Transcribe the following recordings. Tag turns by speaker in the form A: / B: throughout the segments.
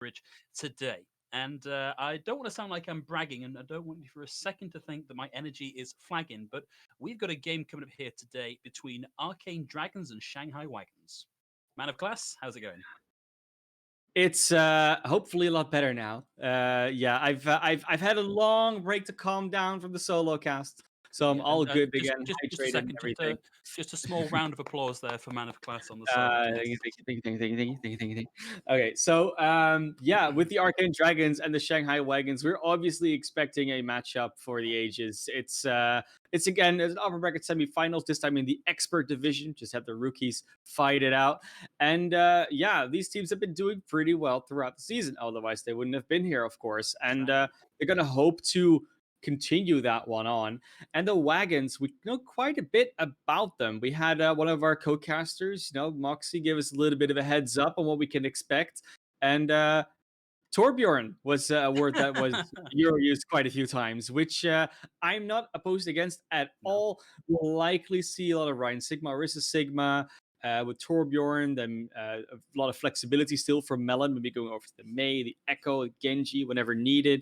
A: coverage today. And I don't want to sound like I'm bragging, and I don't want you for a second to think that my energy is flagging, but we've got a game coming up here today between Arcane Dragons and Shanghai Wagons. Man of Class, how's it going?
B: It's hopefully a lot better now. Yeah, I've had a long break to calm down from the solo cast, so I'm
A: Yeah, and
B: all good
A: just
B: again,
A: just a
B: hydrated and
A: second,
B: everything.
A: just a small round of applause there for Man of Class on the solo
B: Thank you,
A: cast.
B: thank you, thank you, thank you, thank you, thank you, thank you, thank you. Okay, so yeah, with the Arcane Dragons and the Shanghai Wagons, we're obviously expecting a matchup for the ages. It's again an upper bracket semifinals. This time in the expert division, just have the rookies fight it out. And yeah, these teams have been doing pretty well throughout the season. Otherwise, they wouldn't have been here, of course. And
A: Exactly.
B: they're gonna hope to continue that one on. And the Wagons, we know quite a bit about them. We had one of our co-casters, Moxie, give us a little bit of a heads up on what we can expect. And Torbjorn was a word that was Euro used quite a few times, which I'm not opposed against at
A: No.
B: all. We'll likely see a lot of Ryan Sigma, Orisa Sigma. With Torbjorn, then a lot of flexibility still from Melon, maybe going over to the Mei, the Echo, Genji, whenever needed.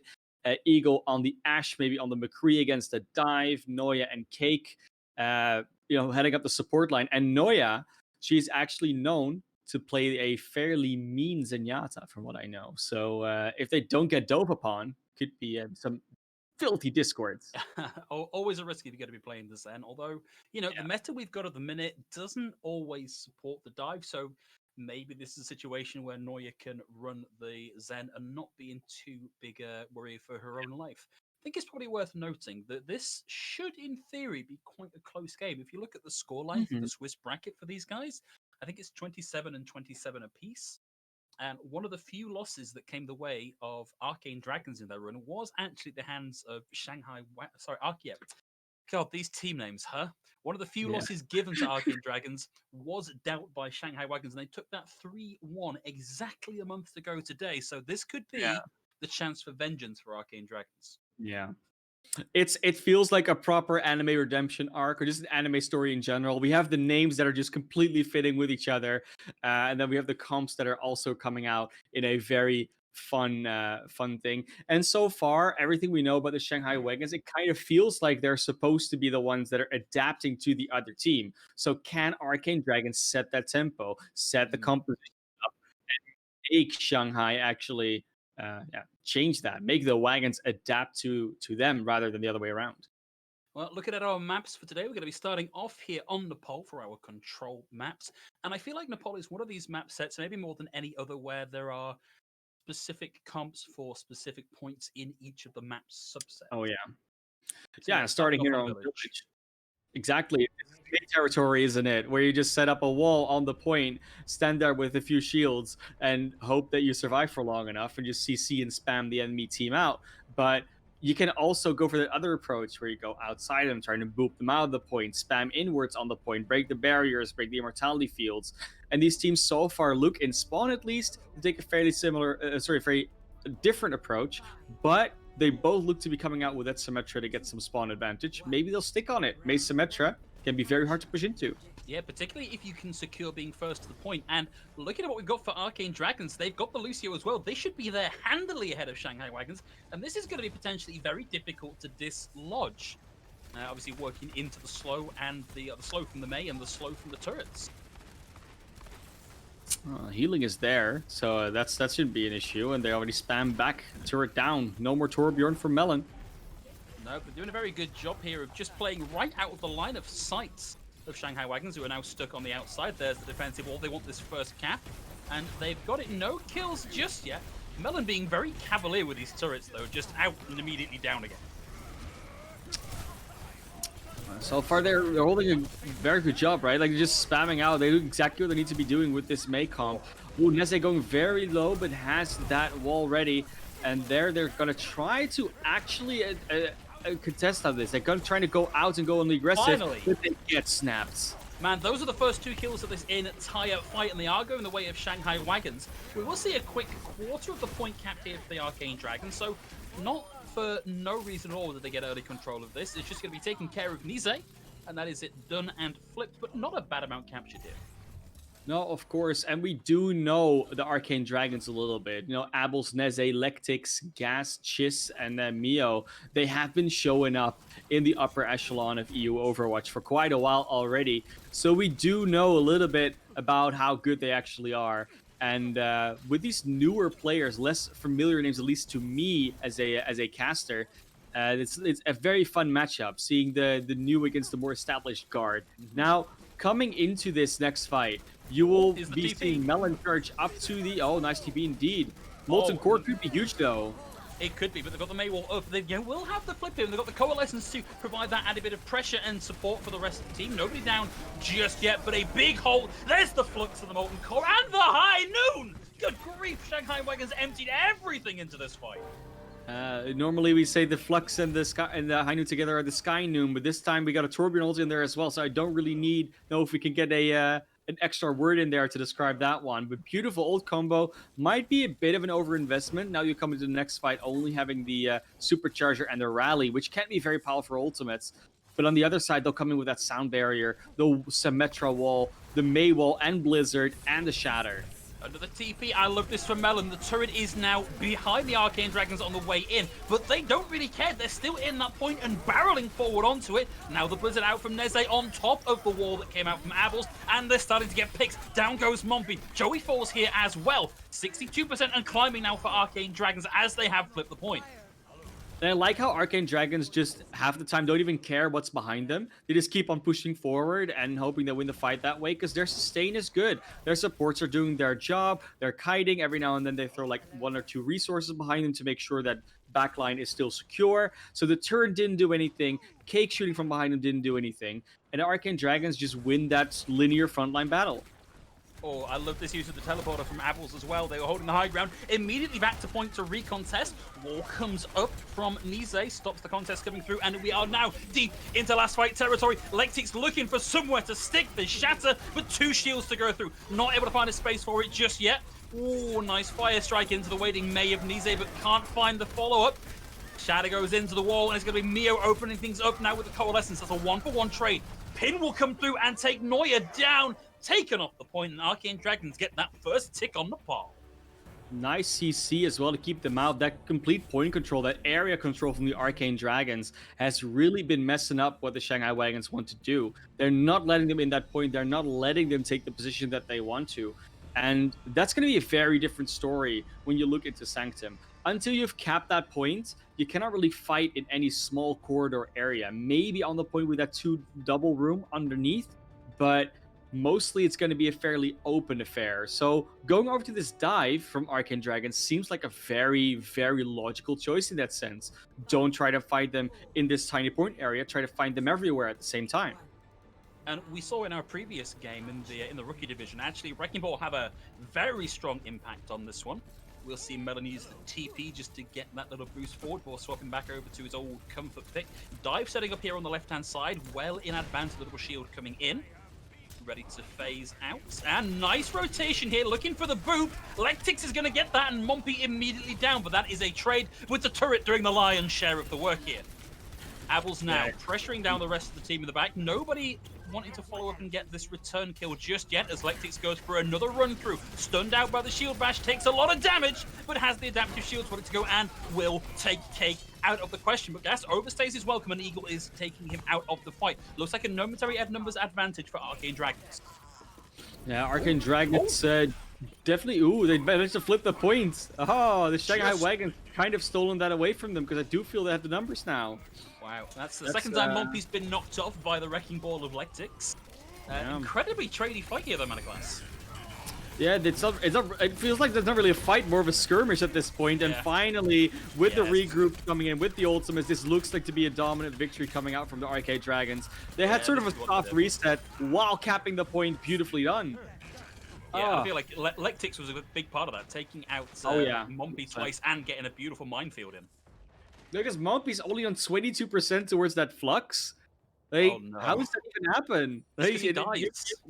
B: Eagle on the Ash, maybe on the McCree against the Dive, Noya and Cake, heading up the support line. And Noya, she's actually known to play a fairly mean Zenyatta, from what I know. So if they don't get dope upon, could be some filthy discords.
A: Always a risk if you're going to be playing the Zen. Although, the meta we've got at the minute doesn't always support the dive. So maybe this is a situation where Noya can run the Zen and not be in too big a worry for her own life. I think it's probably worth noting that this should, in theory, be quite a close game. If you look at the scoreline for
B: Mm-hmm.
A: the Swiss bracket for these guys, I think it's 27 and 27 apiece. And one of the few losses that came the way of Arcane Dragons in their run was actually the hands of Arkia. God, these team names, huh? One of the few
B: Yeah.
A: losses given to Arcane Dragons was dealt by Shanghai Wagons, and they took that 3-1 exactly a month to go today. So this could
B: Yeah.
A: be the chance for vengeance for Arcane Dragons.
B: Yeah. It feels like a proper anime redemption arc or just an anime story in general. We have the names that are just completely fitting with each other, and then we have the comps that are also coming out in a very fun thing. And so far, everything we know about the Shanghai Wagons, it kind of feels like they're supposed to be the ones that are adapting to the other team. So can Arcane Dragons set that tempo, set the composition up, and make Shanghai actually change that, make the Wagons adapt to them rather than the other way around?
A: Well, looking at our maps for today, we're going to be starting off here on Nepal for our control maps. And I feel like Nepal is one of these map sets, maybe more than any other, where there are specific comps for specific points in each of the map's
B: Oh
A: subsets.
B: yeah,
A: So
B: yeah.
A: yeah, starting
B: Starting
A: off
B: here
A: on
B: on
A: Village.
B: Village, exactly. It's big territory, isn't it? Where you just set up a wall on the point, stand there with a few shields, and hope that you survive for long enough, and just CC and spam the enemy team out. But you can also go for the other approach where you go outside them, trying to boop them out of the point, spam inwards on the point, break the barriers, break the immortality fields. And these teams so far look, in spawn at least, to take a fairly very different approach, but they both look to be coming out with that Symmetra to get some spawn advantage. Maybe they'll stick on it. May Symmetra can be very hard to push into.
A: Yeah, particularly if you can secure being first to the point. And looking at what we've got for Arcane Dragons, they've got the Lucio as well. They should be there handily ahead of Shanghai Wagons. And this is going to be potentially very difficult to dislodge. Obviously working into the slow and the slow from the Mei and the slow from the turrets.
B: Healing is there, so that shouldn't be an issue. And they already spam back turret down. No more Torbjorn for Melon.
A: No, but doing a very good job here of just playing right out of the line of sight of Shanghai Wagons, who are now stuck on the outside. There's the defensive wall. They want this first cap, and they've got it. No kills just yet. Melon being very cavalier with these turrets, though, just out and immediately down again.
B: So far, they're holding a very good job, right? Like, they're just spamming out. They do exactly what they need to be doing with this Mei comp. Ooh, Nese going very low, but has that wall ready. And they're going to try to actually contest on this. They're trying to go out and go on the aggressive,
A: Finally.
B: but they get snapped.
A: Man, those are the first 2 kills of this entire fight, and they are going the way of Shanghai Wagons. We will see a quick quarter of the point capped here for the Arcane Dragons, so not for no reason at all did they get early control of this. It's just going to be taking care of Nise, and that is it done and flipped, but not a bad amount captured here.
B: No, of course, and we do know the Arcane Dragons a little bit. You know, Abel's Neze, Lectix, Gas, Chiss, and then Mio. They have been showing up in the upper echelon of EU Overwatch for quite a while already. So we do know a little bit about how good they actually are. And with these newer players, less familiar names, at least to me as a caster, it's a very fun matchup. Seeing the new against the more established guard. Now, coming into this next fight, you will
A: Here's the
B: be
A: TP.
B: seeing Melon charge up to the nice TP indeed. Molten
A: Oh,
B: Core could be huge though.
A: it could be, but they've got the Maywall up. They will have the flip here, and they've got the Coalescence to provide that added bit of pressure and support for the rest of the team. Nobody down just yet, but a big hole. There's the Flux of the Molten Core and the High Noon! Good grief, Shanghai Wagons emptied everything into this fight.
B: Normally we say the Flux and the Sky and the High Noon together are the Sky Noon, but this time we got a Torbjorn ult in there as well, so I don't really know if we can get a an extra word in there to describe that one. But beautiful ult combo, might be a bit of an overinvestment. Now you come into the next fight only having the Supercharger and the Rally, which can be very powerful ultimates. But on the other side, they'll come in with that Sound Barrier, the Symmetra Wall, the May Wall, and Blizzard, and the Shatter.
A: Under the TP, I love this for Melon. The turret is now behind the Arcane Dragons on the way in, but they don't really care. They're still in that point and barreling forward onto it. Now the Blizzard out from Neze on top of the wall that came out from Abels, and they're starting to get picks. Down goes Mompy. Joey falls here as well. 62% and climbing now for Arcane Dragons as they have flipped the point.
B: And I like how Arcane Dragons just half the time don't even care what's behind them. They just keep on pushing forward and hoping they win the fight that way because their sustain is good. Their supports are doing their job. They're kiting. Every now and then they throw like 1 or 2 resources behind them to make sure that backline is still secure. So the turret didn't do anything. Cake shooting from behind them didn't do anything. And the Arcane Dragons just win that linear frontline battle.
A: Oh, I love this use of the teleporter from Apples as well. They were holding the high ground. Immediately back to point to recontest. Wall comes up from Nise, stops the contest coming through, and we are now deep into last fight territory. Lectix looking for somewhere to stick the shatter, but 2 shields to go through. Not able to find a space for it just yet. Oh, nice fire strike into the waiting May of Nise, but can't find the follow-up. Shatter goes into the wall, and it's going to be Mio opening things up now with the Coalescence. That's a 1-for-1 trade. Pin will come through and take Neuer down. Taken off the point, and Arcane Dragons get that first tick on the ball.
B: Nice CC as well to keep them out. That complete point control, that area control from the Arcane Dragons has really been messing up what the Shanghai Wagons want to do. They're not letting them in that point. They're not letting them take the position that they want to. And that's going to be a very different story when you look into Sanctum. Until you've capped that point, you cannot really fight in any small corridor area. Maybe on the point with that 2 double room underneath, but mostly it's going to be a fairly open affair. So going over to this dive from Arcane Dragons seems like a very, very logical choice in that sense. Don't try to fight them in this tiny point area. Try to find them everywhere at the same time.
A: And we saw in our previous game in the rookie division, actually, Wrecking Ball have a very strong impact on this one. We'll see Melon use the TP just to get that little boost forward before swapping back over to his old comfort pick. Dive setting up here on the left-hand side, well in advance of the little shield coming in. Ready to phase out, and nice rotation here, looking for the boop. Lectix is going to get that, and Mompy immediately down, but that is a trade with the turret doing the lion's share of the work here. Abel's now pressuring down the rest of the team in the back. Nobody wanting to follow up and get this return kill just yet as Lectix goes for another run through. Stunned out by the shield bash, takes a lot of damage, but has the adaptive shields ready to go and will take Cake out of the question. But Gas overstays his welcome, and Eagle is taking him out of the fight. Looks like a momentary numbers advantage for Arcane Dragons.
B: Yeah, Arcane Dragons definitely. Ooh, they managed to flip the points. Oh, the Shanghai Wagons kind of stolen that away from them because I do feel they have the numbers now.
A: Wow, that's the second time Mompy's been knocked off by the Wrecking Ball of Lectix. Incredibly tradey fight here, though, Manaclass.
B: Yeah, it feels like there's not really a fight, more of a skirmish at this point. And finally, with the regroup coming in, with the ultimates, this looks like to be a dominant victory coming out from the Arcane Dragons. They had sort of a soft reset while capping the point. Beautifully done.
A: Yeah, I feel like Lectix was a big part of that, taking out Mompy twice and getting a beautiful minefield in.
B: Because Mompy's only on 22% towards that Flux. Like, how does that even happen? Like,
A: he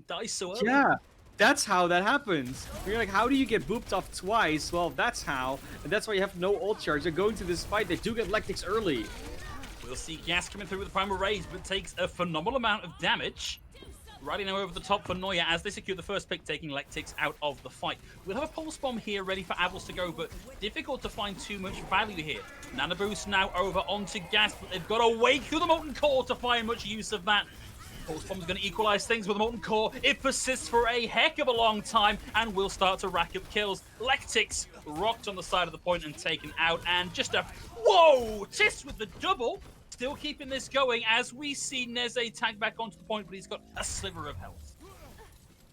A: dies so early.
B: Yeah, that's how that happens. You're like, how do you get booped off twice? Well, that's how. And that's why you have no ult charge. They're going to this fight. They do get Lectix early.
A: We'll see Gas coming through with the primal raise, but takes a phenomenal amount of damage. Riding now over the top for Neuer as they secure the first pick, taking Lectix out of the fight. We'll have a Pulse Bomb here ready for Abels to go, but difficult to find too much value here. Nano Boost now over onto Gas, but they've got to wait through the Molten Core to find much use of that. Pulse Bomb's going to equalize things with the Molten Core. It persists for a heck of a long time and will start to rack up kills. Lectix rocked on the side of the point and taken out, and just a whoa! Tis with the double. Still keeping this going as we see Neze tag back onto the point, but he's got a sliver of health.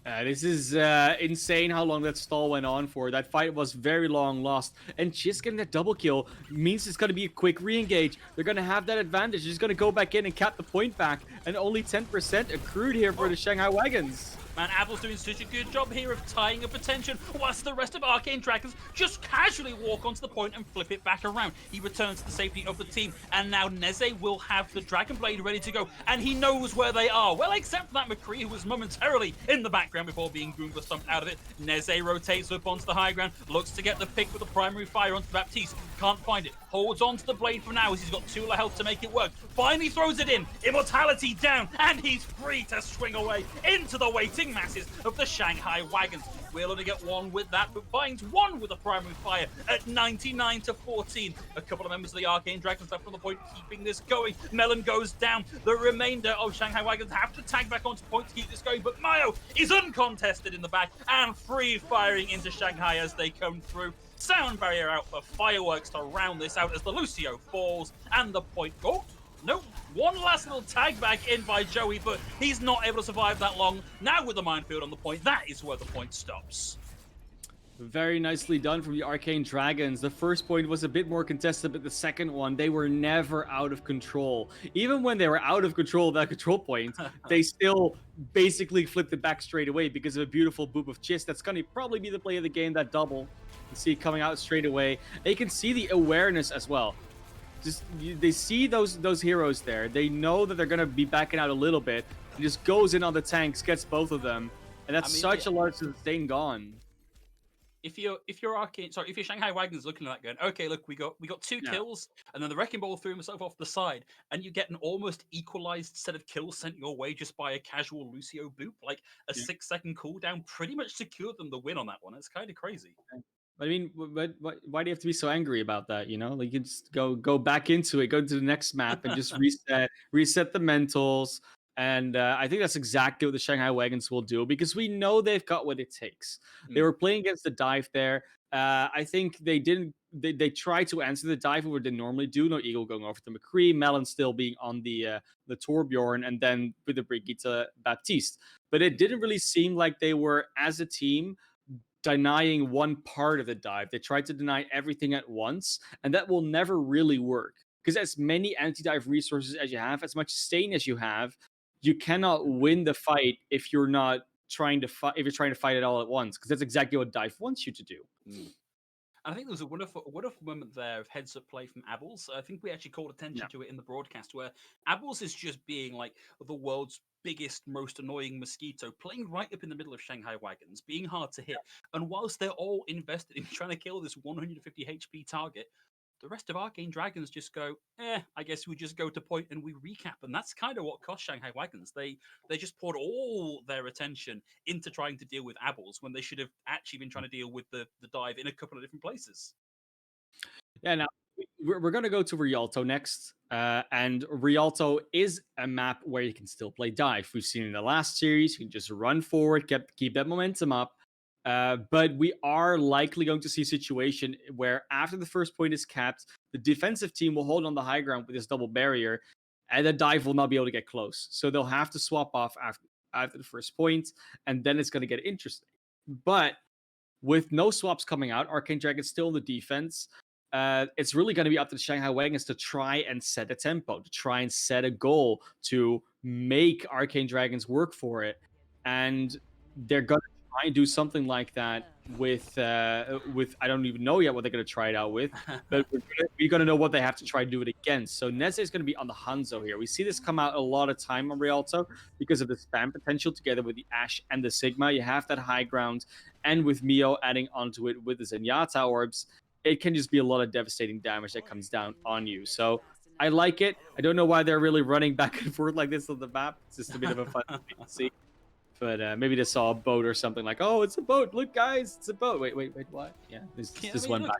B: This is insane how long that stall went on for. That fight was very long lost. And just getting that double kill means it's going to be a quick re-engage. They're going to have that advantage. They're just going to go back in and cap the point back. And only 10% accrued here for the Shanghai Wagons.
A: Man, Abel's doing such a good job here of tying up attention, whilst the rest of Arcane Dragons just casually walk onto the point and flip it back around. He returns to the safety of the team, and now Neze will have the Dragon Blade ready to go, and he knows where they are. Well, except for that McCree, who was momentarily in the background before being Goomba stomped out of it. Neze rotates up onto the high ground, looks to get the pick with the primary fire onto Baptiste. Can't find it. Holds onto the blade for now as he's got 2 health to make it work. Finally throws it in. Immortality down, and he's free to swing away into the waiting masses of the Shanghai Wagons. Will only get 1 with that, but finds 1 with a primary fire at 99-14. A couple of members of the Arcane Dragons left on the point, keeping this going. Melon goes down. The remainder of Shanghai Wagons have to tag back onto point to keep this going, but Mayo is uncontested in the back and free firing into Shanghai as they come through. Sound barrier out for fireworks to round this out as the Lucio falls and the point. Oh, nope. One last little tag back in by Joey, but he's not able to survive that long. Now with the minefield on the point, that is where the point stops.
B: Very nicely done from the Arcane Dragons. The first point was a bit more contested, but the second one, they were never out of control. Even when they were out of control of that control point, they still basically flipped it back straight away because of a beautiful boop of Chiss. That's going to probably be the play of the game, that double. You see it coming out straight away. And you can see the awareness as well. They see those heroes there. They know that they're going to be backing out a little bit. He just goes in on the tanks, gets both of them. And that's such a large sustain gone.
A: If you're Shanghai Wagons looking at that going, okay, look, we got 2 kills, and then the Wrecking Ball threw himself off the side, and you get an almost equalized set of kills sent your way just by a casual Lucio boop, like a 6-second cooldown, pretty much secured them the win on that one. It's kind of crazy.
B: I mean, why do you have to be so angry about that? You know, like you can just go back into it, go to the next map, and just reset the mentals. And I think that's exactly what the Shanghai Wagons will do because we know they've got what it takes. They were playing against the dive there. I think they didn't. They tried to answer the dive what they normally do. No Eagle going over to McCree, Melon still being on the Torbjorn, and then with the Brigitte Baptiste. But it didn't really seem like they were as a team denying one part of the dive. They tried to deny everything at once, and that will never really work because as many anti-dive resources as you have, as much stain as you have, you cannot win the fight if you're not trying to fight. If you're trying to fight it all at once, because that's exactly what dive wants you to do.
A: I think there was a wonderful moment there of heads-up play from Abels. I think we actually called attention to it in the broadcast, where Abels is just being like the world's biggest, most annoying mosquito, playing right up in the middle of Shanghai Wagons, being hard to hit. And whilst they're all invested in trying to kill this 150 HP target, the rest of Arcane Dragons just go, I guess we just go to point and we recap. And that's kind of what cost Shanghai Wagons. They just poured all their attention into trying to deal with Abels when they should have actually been trying to deal with the dive in a couple of different places.
B: Yeah, now we're going to go to Rialto next. And Rialto is a map where you can still play dive. We've seen in the last series, you can just run forward, keep that momentum up. But we are likely going to see a situation where after the first point is capped, the defensive team will hold on the high ground with this double barrier, and the dive will not be able to get close. So they'll have to swap off after the first point, and then it's going to get interesting. But with no swaps coming out, Arcane Dragon's still in the defense. It's really going to be up to the Shanghai Wagons to try and set a tempo, to try and set a goal, to make Arcane Dragons work for it. And they're going to try and do something like that with I don't even know yet what they're going to try it out with, but we're going to know what they have to try to do it against. So Neze is going to be on the Hanzo here. We see this come out a lot of time on Rialto because of the spam potential together with the Ash and the Sigma. You have that high ground, and with Mio adding onto it with the Zenyatta orbs, it can just be a lot of devastating damage that comes down on you. So I like it. I don't know why they're really running back and forth like this on the map. It's just a bit of a fun thing to see. But maybe they saw a boat or something like, oh, it's a boat. Look, guys, it's a boat. Wait, what? Yeah,
A: Yeah,
B: this
A: I mean,
B: one
A: look,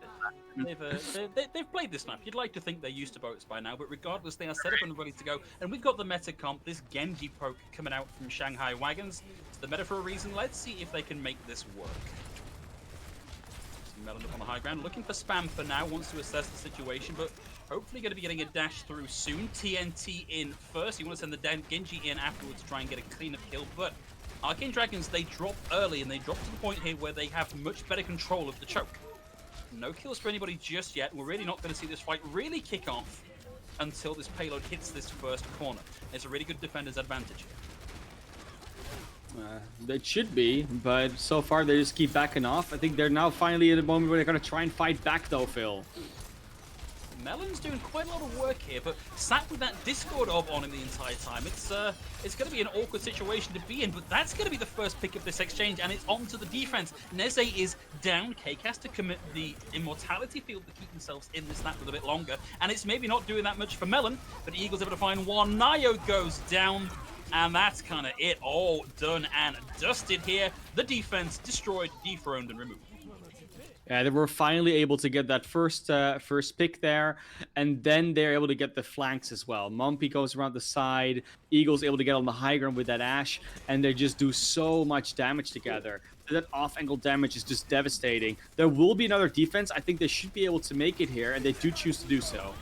B: back.
A: they've played this map. You'd like to think they're used to boats by now, but regardless, they are set up and ready to go. And we've got the meta comp, this Genji poke coming out from Shanghai Wagons. It's the meta for a reason. Let's see if they can make this work. Melon up on the high ground, looking for spam for now, wants to assess the situation, but hopefully going to be getting a dash through soon. TNT in first. You want to send the Genji in afterwards to try and get a cleanup kill, but Arcane Dragons, they drop early, and they drop to the point here where they have much better control of the choke. No kills for anybody just yet. We're really not going to see this fight really kick off until this payload hits this first corner. It's a really good defender's advantage here.
B: It should be, but so far they just keep backing off. I think they're now finally at a moment where they're going to try and fight back, though, Phil.
A: Melon's doing quite a lot of work here, but sat with that Discord orb on him the entire time. It's going to be an awkward situation to be in, but that's going to be the first pick of this exchange, and it's on to the defense. Neze is down. Cake has to commit the Immortality field to keep themselves in this snap for a bit longer, and it's maybe not doing that much for Melon, but Eagle's able to find one. Nayo goes down. And that's kind of it, all done and dusted here. The defense destroyed, dethroned, and removed.
B: Yeah, they were finally able to get that first pick there, and then they're able to get the flanks as well. Mumpy goes around the side, Eagle's able to get on the high ground with that Ash, and they just do so much damage together. That off-angle damage is just devastating. There will be another defense. I think they should be able to make it here, and they do choose to do so.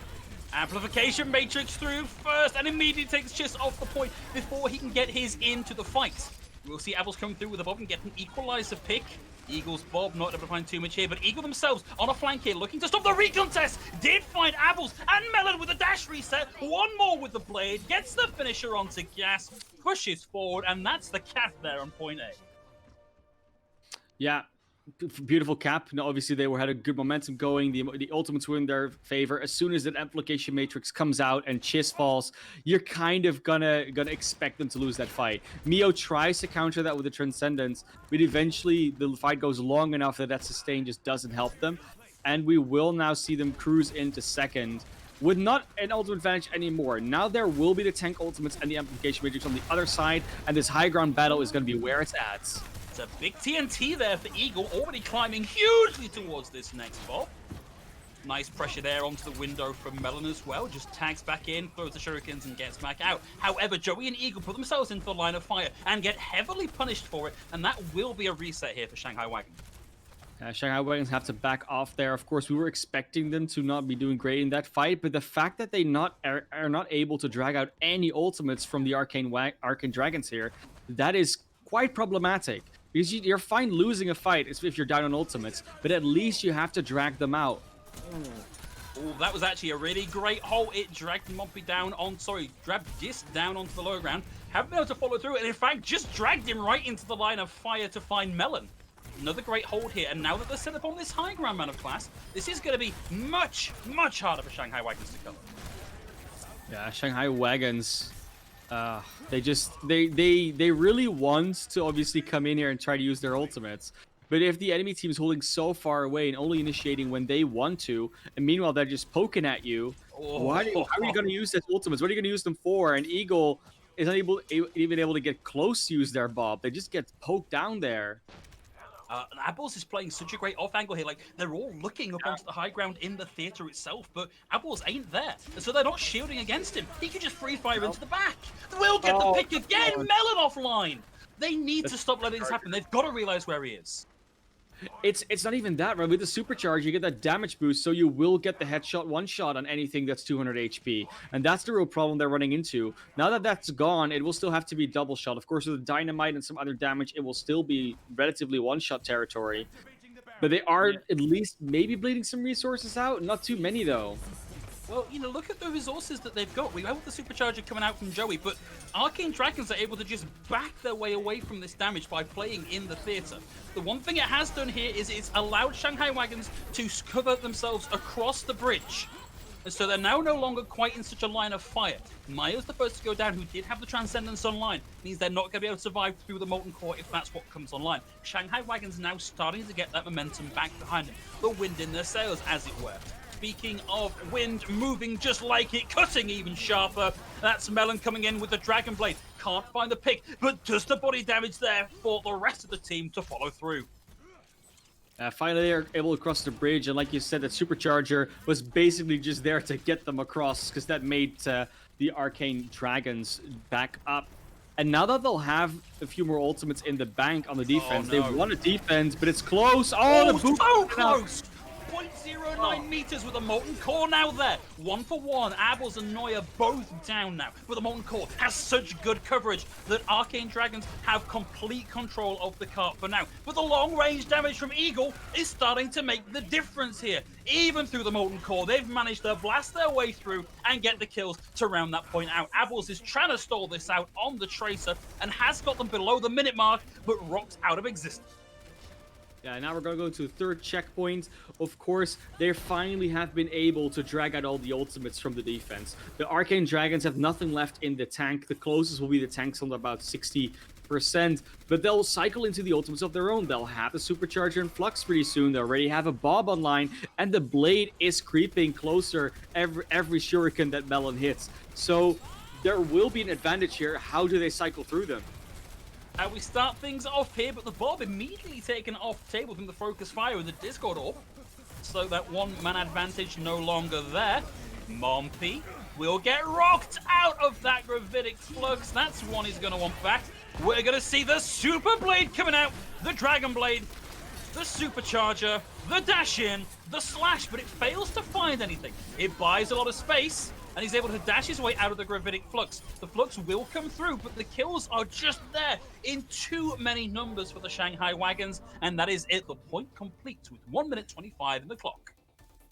A: Amplification Matrix through first and immediately takes Chiss off the point before he can get his into the fight. We'll see Apples coming through with a bob and get an equalizer pick. Eagle's Bob not able to find too much here, but Eagle themselves on a flank here looking to stop the recontest. Did find Apples and Melon with a dash reset. One more with the blade, gets the finisher onto Gas, pushes forward, and that's the cap there on point A.
B: Yeah. Beautiful cap. Now, obviously, they had a good momentum going. The ultimates were in their favor. As soon as that amplification matrix comes out and Chiss falls, you're kind of gonna expect them to lose that fight. Mio tries to counter that with the Transcendence, but eventually the fight goes long enough that sustain just doesn't help them, and we will now see them cruise into second with not an ultimate advantage anymore. Now there will be the tank ultimates and the amplification matrix on the other side, and this high ground battle is going to be where it's at.
A: It's a big TNT there for Eagle, already climbing hugely towards this next ball. Nice pressure there onto the window from Melon as well. Just tags back in, throws the shurikens, and gets back out. However, Joey and Eagle put themselves into the line of fire and get heavily punished for it, and that will be a reset here for Shanghai Wagons.
B: Shanghai Wagons have to back off there. Of course, we were expecting them to not be doing great in that fight, but the fact that they are not able to drag out any ultimates from the Arcane Dragons here, that is quite problematic. Because you're fine losing a fight if you're down on ultimates, but at least you have to drag them out.
A: Oh, that was actually a really great hole. It dragged Mumpy down dragged Gist down onto the lower ground. Haven't been able to follow through, and in fact, just dragged him right into the line of fire to find Melon. Another great hold here, and now that they're set up on this high ground man of class, this is going to be much, much harder for Shanghai Wagons to cover.
B: Yeah, Shanghai Wagons, they really want to obviously come in here and try to use their ultimates. But if the enemy team is holding so far away and only initiating when they want to, and meanwhile they're just poking at you, how are you going to use those ultimates? What are you going to use them for? And Eagle is not even able to get close to use their bob. They just get poked down there.
A: Apples is playing such a great off angle here. Like, they're all looking up onto the high ground in the theater itself, but Apples ain't there. And so they're not shielding against him. He can just free fire into the back. We'll get the pick again. Melon offline. They need to stop letting this happen. They've got to realize where he is.
B: It's not even that, right? With the supercharge, you get that damage boost, so you will get the headshot one shot on anything that's 200 HP. And that's the real problem they're running into. Now that that's gone, it will still have to be double shot. Of course, with the dynamite and some other damage, it will still be relatively one-shot territory. But they are at least maybe bleeding some resources out. Not too many, though.
A: Well, you know, look at the resources that they've got. We have the supercharger coming out from Joey, but Arcane Dragons are able to just back their way away from this damage by playing in the theater. The one thing it has done here is it's allowed Shanghai Wagons to cover themselves across the bridge. And so they're now no longer quite in such a line of fire. Maya's the first to go down, who did have the Transcendence online. Means they're not going to be able to survive through the Molten Core if that's what comes online. Shanghai Wagons now starting to get that momentum back behind them. The wind in their sails, as it were. Speaking of wind, moving just like it, cutting even sharper. That's Melon coming in with the Dragon Blade. can't find the pick, but does the body damage there for the rest of the team to follow through.
B: Finally, they're able to cross the bridge, and like you said, that supercharger was basically just there to get them across, because that made the Arcane Dragons back up. And now that they'll have a few more ultimates in the bank on the defense, they want to defense, but it's close. Oh, the boot
A: so close! 0.09 meters with a Molten Core now there. 1-for-1. Abels and Neuer both down now. But the Molten Core has such good coverage that Arcane Dragons have complete control of the cart for now. But the long-range damage from Eagle is starting to make the difference here. Even through the Molten Core, they've managed to blast their way through and get the kills to round that point out. Abels is trying to stall this out on the Tracer and has got them below the minute mark, but rocked out of existence.
B: Yeah, now we're going to go to the third checkpoint. Of course, they finally have been able to drag out all the ultimates from the defense. The Arcane Dragons have nothing left in the tank. The closest will be the tanks on about 60%, but they'll cycle into the ultimates of their own. They'll have the supercharger in flux pretty soon. They already have a Bob online, and the blade is creeping closer every shuriken that Melon hits. So there will be an advantage here. How do they cycle through them?
A: We start things off here, but the Bob immediately taken off table from the focus fire with the Discord orb. So that one-man advantage no longer there. Mompy will get rocked out of that gravitic flux. That's one he's going to want back. We're going to see the Super Blade coming out. The Dragon Blade, the Supercharger, the dash in, the slash, but it fails to find anything. It buys a lot of space, and he's able to dash his way out of the gravitic flux. The flux will come through, but the kills are just there in too many numbers for the Shanghai Wagons, and that is it. The point complete with 1 minute 25 in the clock.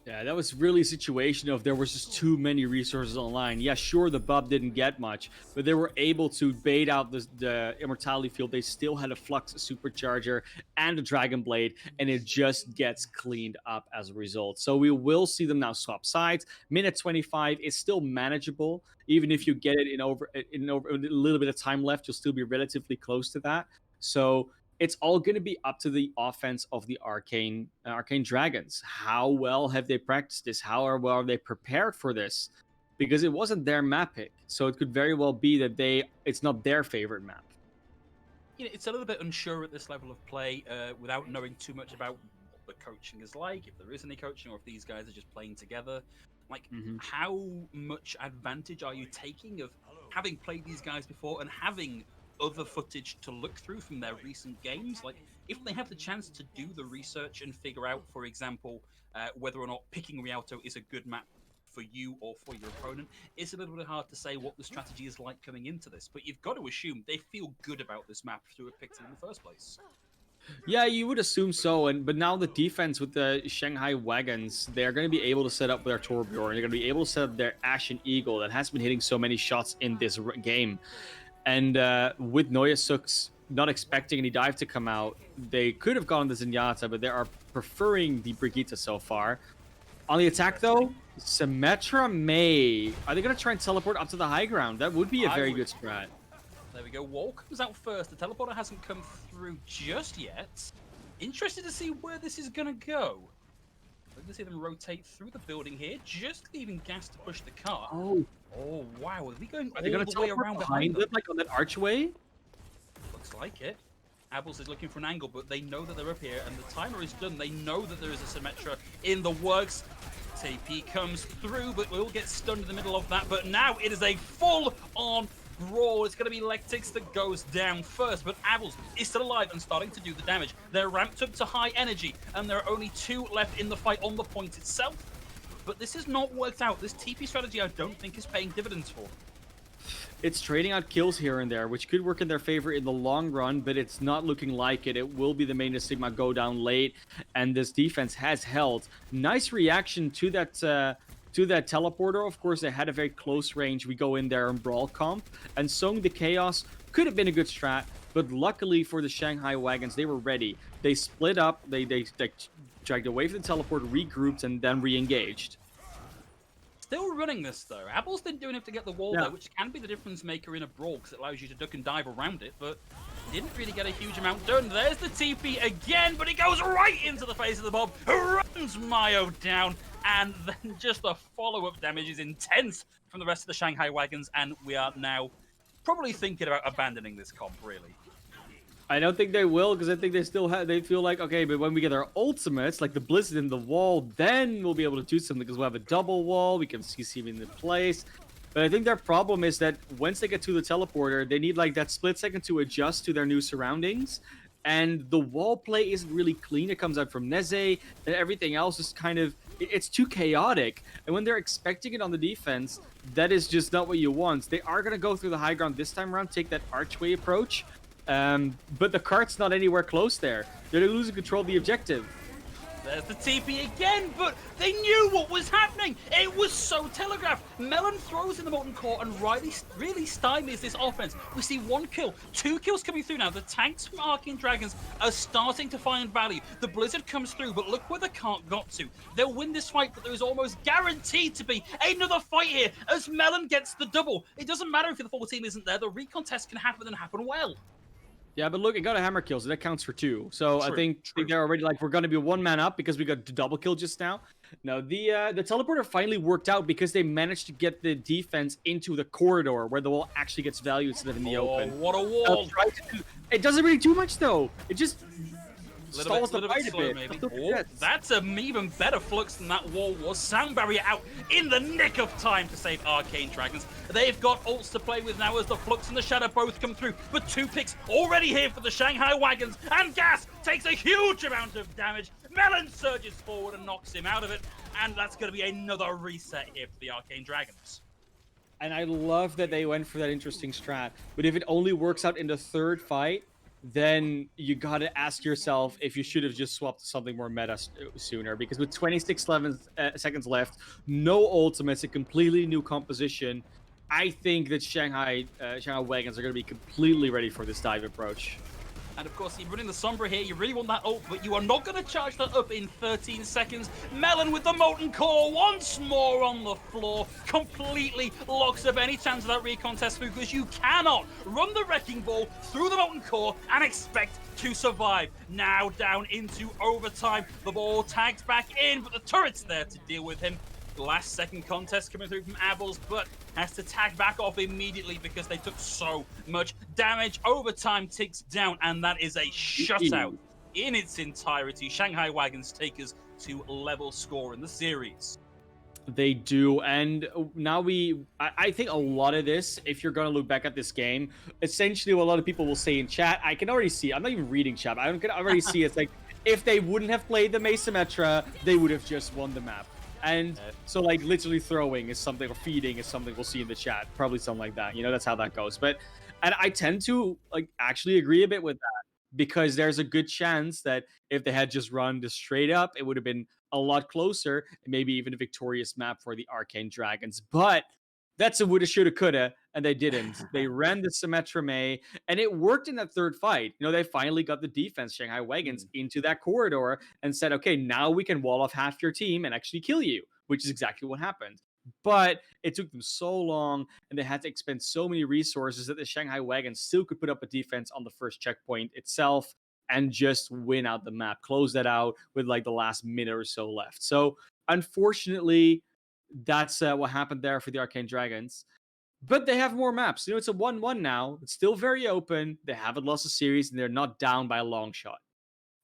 B: Yeah, that was really a situation of there was just too many resources online. Yeah, sure, the Bub didn't get much, but they were able to bait out the Immortality Field. They still had a Flux Supercharger and a Dragon Blade, and it just gets cleaned up as a result. So we will see them now swap sides. Minute 25 is still manageable. Even if you get it in over a little bit of time left, you'll still be relatively close to that. So it's all going to be up to the offense of the Arcane Dragons. How well have they practiced this? How well are they prepared for this? Because it wasn't their map pick, so it could very well be that it's not their favorite map.
A: You know, it's a little bit unsure at this level of play without knowing too much about what the coaching is like, if there is any coaching, or if these guys are just playing together. Like, how much advantage are you taking of having played these guys before and having other footage to look through from their recent games? Like, if they have the chance to do the research and figure out, for example, whether or not picking Rialto is a good map for you or for your opponent, it's a little bit hard to say what the strategy is like coming into this, but you've got to assume they feel good about this map to have picked it in the first place.
B: Yeah, you would assume so, but now the defense with the Shanghai Wagons, they're going to be able to set up their Torbjorn, they're going to be able to set up their Ashen Eagle that has been hitting so many shots in this game. And with Noyasuk's not expecting any dive to come out, they could have gone the Zenyatta, but they are preferring the Brigitte so far. On the attack, though, Symmetra may. Are they going to try and teleport up to the high ground? That would be a very good strat.
A: There we go. Wall comes out first. The teleporter hasn't come through just yet. Interested to see where this is going to go. We're going to see them rotate through the building here, just leaving gas to push the car.
B: Oh,
A: wow. Are they going
B: all the way around behind them, like on that archway?
A: Looks like it. Abels is looking for an angle, but they know that they're up here, and the timer is done. They know that there is a Symmetra in the works. TP comes through, but we'll get stunned in the middle of that. But now it is a full-on brawl. It's going to be Lectix that goes down first, but Abels is still alive and starting to do the damage. They're ramped up to high energy, and there are only 2 left in the fight on the point itself. But this has not worked out. This TP strategy, I don't think, is paying dividends for them.
B: It's trading out kills here and there, which could work in their favor in the long run, but it's not looking like it. It will be the main Sigma go down late, and this defense has held. Nice reaction to that teleporter. Of course, they had a very close range. We go in there and brawl comp, and sowing the chaos could have been a good strat, but luckily for the Shanghai Wagons, they were ready. They split up, they dragged away from the teleporter, regrouped, and then re-engaged.
A: Still running this, though. Abel's been doing enough to get the wall there, which can be the difference maker in a brawl, because it allows you to duck and dive around it, but didn't really get a huge amount done. There's the TP again, but it goes right into the face of the Bob, runs Mayo down, and then just the follow-up damage is intense from the rest of the Shanghai Wagons, and we are now probably thinking about abandoning this comp, really.
B: I don't think they will, because I think they still have. They feel like, okay, but when we get our ultimates, like the Blizzard and the wall, then we'll be able to do something because we'll have a double wall. We can CC him in place. But I think their problem is that once they get to the teleporter, they need like that split second to adjust to their new surroundings. And the wall play isn't really clean. It comes out from Neze, and everything else is kind of it's too chaotic. And when they're expecting it on the defense, that is just not what you want. They are gonna go through the high ground this time around, take that archway approach. But the cart's not anywhere close there. They're losing control of the objective.
A: There's the TP again, but they knew what was happening. It was so telegraphed. Melon throws in the molten core and Riley really stymies this offense. We see 1 kill, 2 kills coming through now. The tanks from Arcane Dragons are starting to find value. The Blizzard comes through, but look where the cart got to. They'll win this fight, but there is almost guaranteed to be another fight here as Melon gets the double. It doesn't matter if the full team isn't there. The recon test can happen and happen well.
B: Yeah, but look, it got a hammer kill, so that counts for 2. So I think they're already like, we're going to be 1 man up because we got the double kill just now. No, the teleporter finally worked out because they managed to get the defense into the corridor where the wall actually gets value instead of in the open.
A: What a wall!
B: It doesn't really do much though. It just stalls the
A: little
B: fight
A: slow,
B: a bit.
A: maybe. Oh, that's an even better flux than that wall was. Sound barrier out in the nick of time to save Arcane Dragons. They've got ults to play with now as the flux and the shadow both come through. But 2 picks already here for the Shanghai Wagons. And Gas takes a huge amount of damage. Melon surges forward and knocks him out of it. And that's going to be another reset here for the Arcane Dragons.
B: And I love that they went for that interesting strat. But if it only works out in the 3rd fight, then you got to ask yourself if you should have just swapped to something more meta sooner. Because with 26 seconds left, no ultimates, a completely new composition, I think that Shanghai Wagons are going to be completely ready for this dive approach.
A: And of course, you're running the Sombra here, you really want that ult, but you are not going to charge that up in 13 seconds. Melon with the Molten Core once more on the floor, completely locks up any chance of that recon test because you cannot run the Wrecking Ball through the Molten Core and expect to survive. Now down into overtime, the ball tags back in, but the turret's there to deal with him. Last second contest coming through from Abels, but has to tag back off immediately because they took so much damage. Overtime ticks down, and that is a shutout in its entirety. Shanghai Wagons take us to level score in the series.
B: They do, and now I think a lot of this, if you're going to look back at this game, essentially what a lot of people will say in chat, I can already see, I'm not even reading chat, I can already see it's like, if they wouldn't have played the Mesa Metra, they would have just won the map. And so, like, literally throwing is something, or feeding is something we'll see in the chat. Probably something like that. You know, that's how that goes. But, and I tend to, like, actually agree a bit with that. Because there's a good chance that if they had just run this straight up, it would have been a lot closer. Maybe even a victorious map for the Arcane Dragons. But that's a woulda, shoulda, coulda, and they didn't. They ran the Symmetra May, and it worked in that 3rd fight. You know, they finally got the defense, Shanghai Wagons, into that corridor and said, okay, now we can wall off half your team and actually kill you, which is exactly what happened. But it took them so long, and they had to expend so many resources that the Shanghai Wagons still could put up a defense on the first checkpoint itself and just win out the map, close that out with like the last minute or so left. So, unfortunately, that's what happened there for the Arcane Dragons. But they have more maps. You know, it's a 1-1 now. It's still very open. They haven't lost a series, and they're not down by a long shot.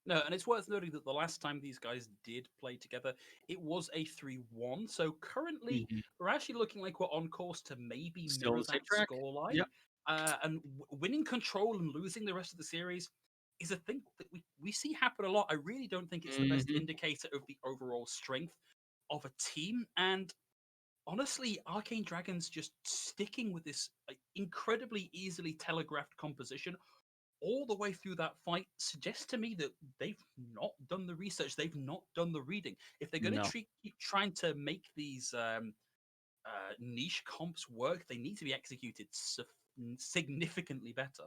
A: No, and it's worth noting that the last time these guys did play together, it was a 3-1. So currently, we're actually looking like we're on course to maybe
B: Still
A: mirror
B: the same
A: that
B: track.
A: scoreline.
B: Yep.
A: And winning control and losing the rest of the series is a thing that we see happen a lot. I really don't think it's the best indicator of the overall strength of a team. And honestly, Arcane Dragons just sticking with this incredibly easily telegraphed composition all the way through that fight suggests to me that they've not done the research, they've not done the reading. If they're going to keep trying to make these niche comps work, they need to be executed significantly better.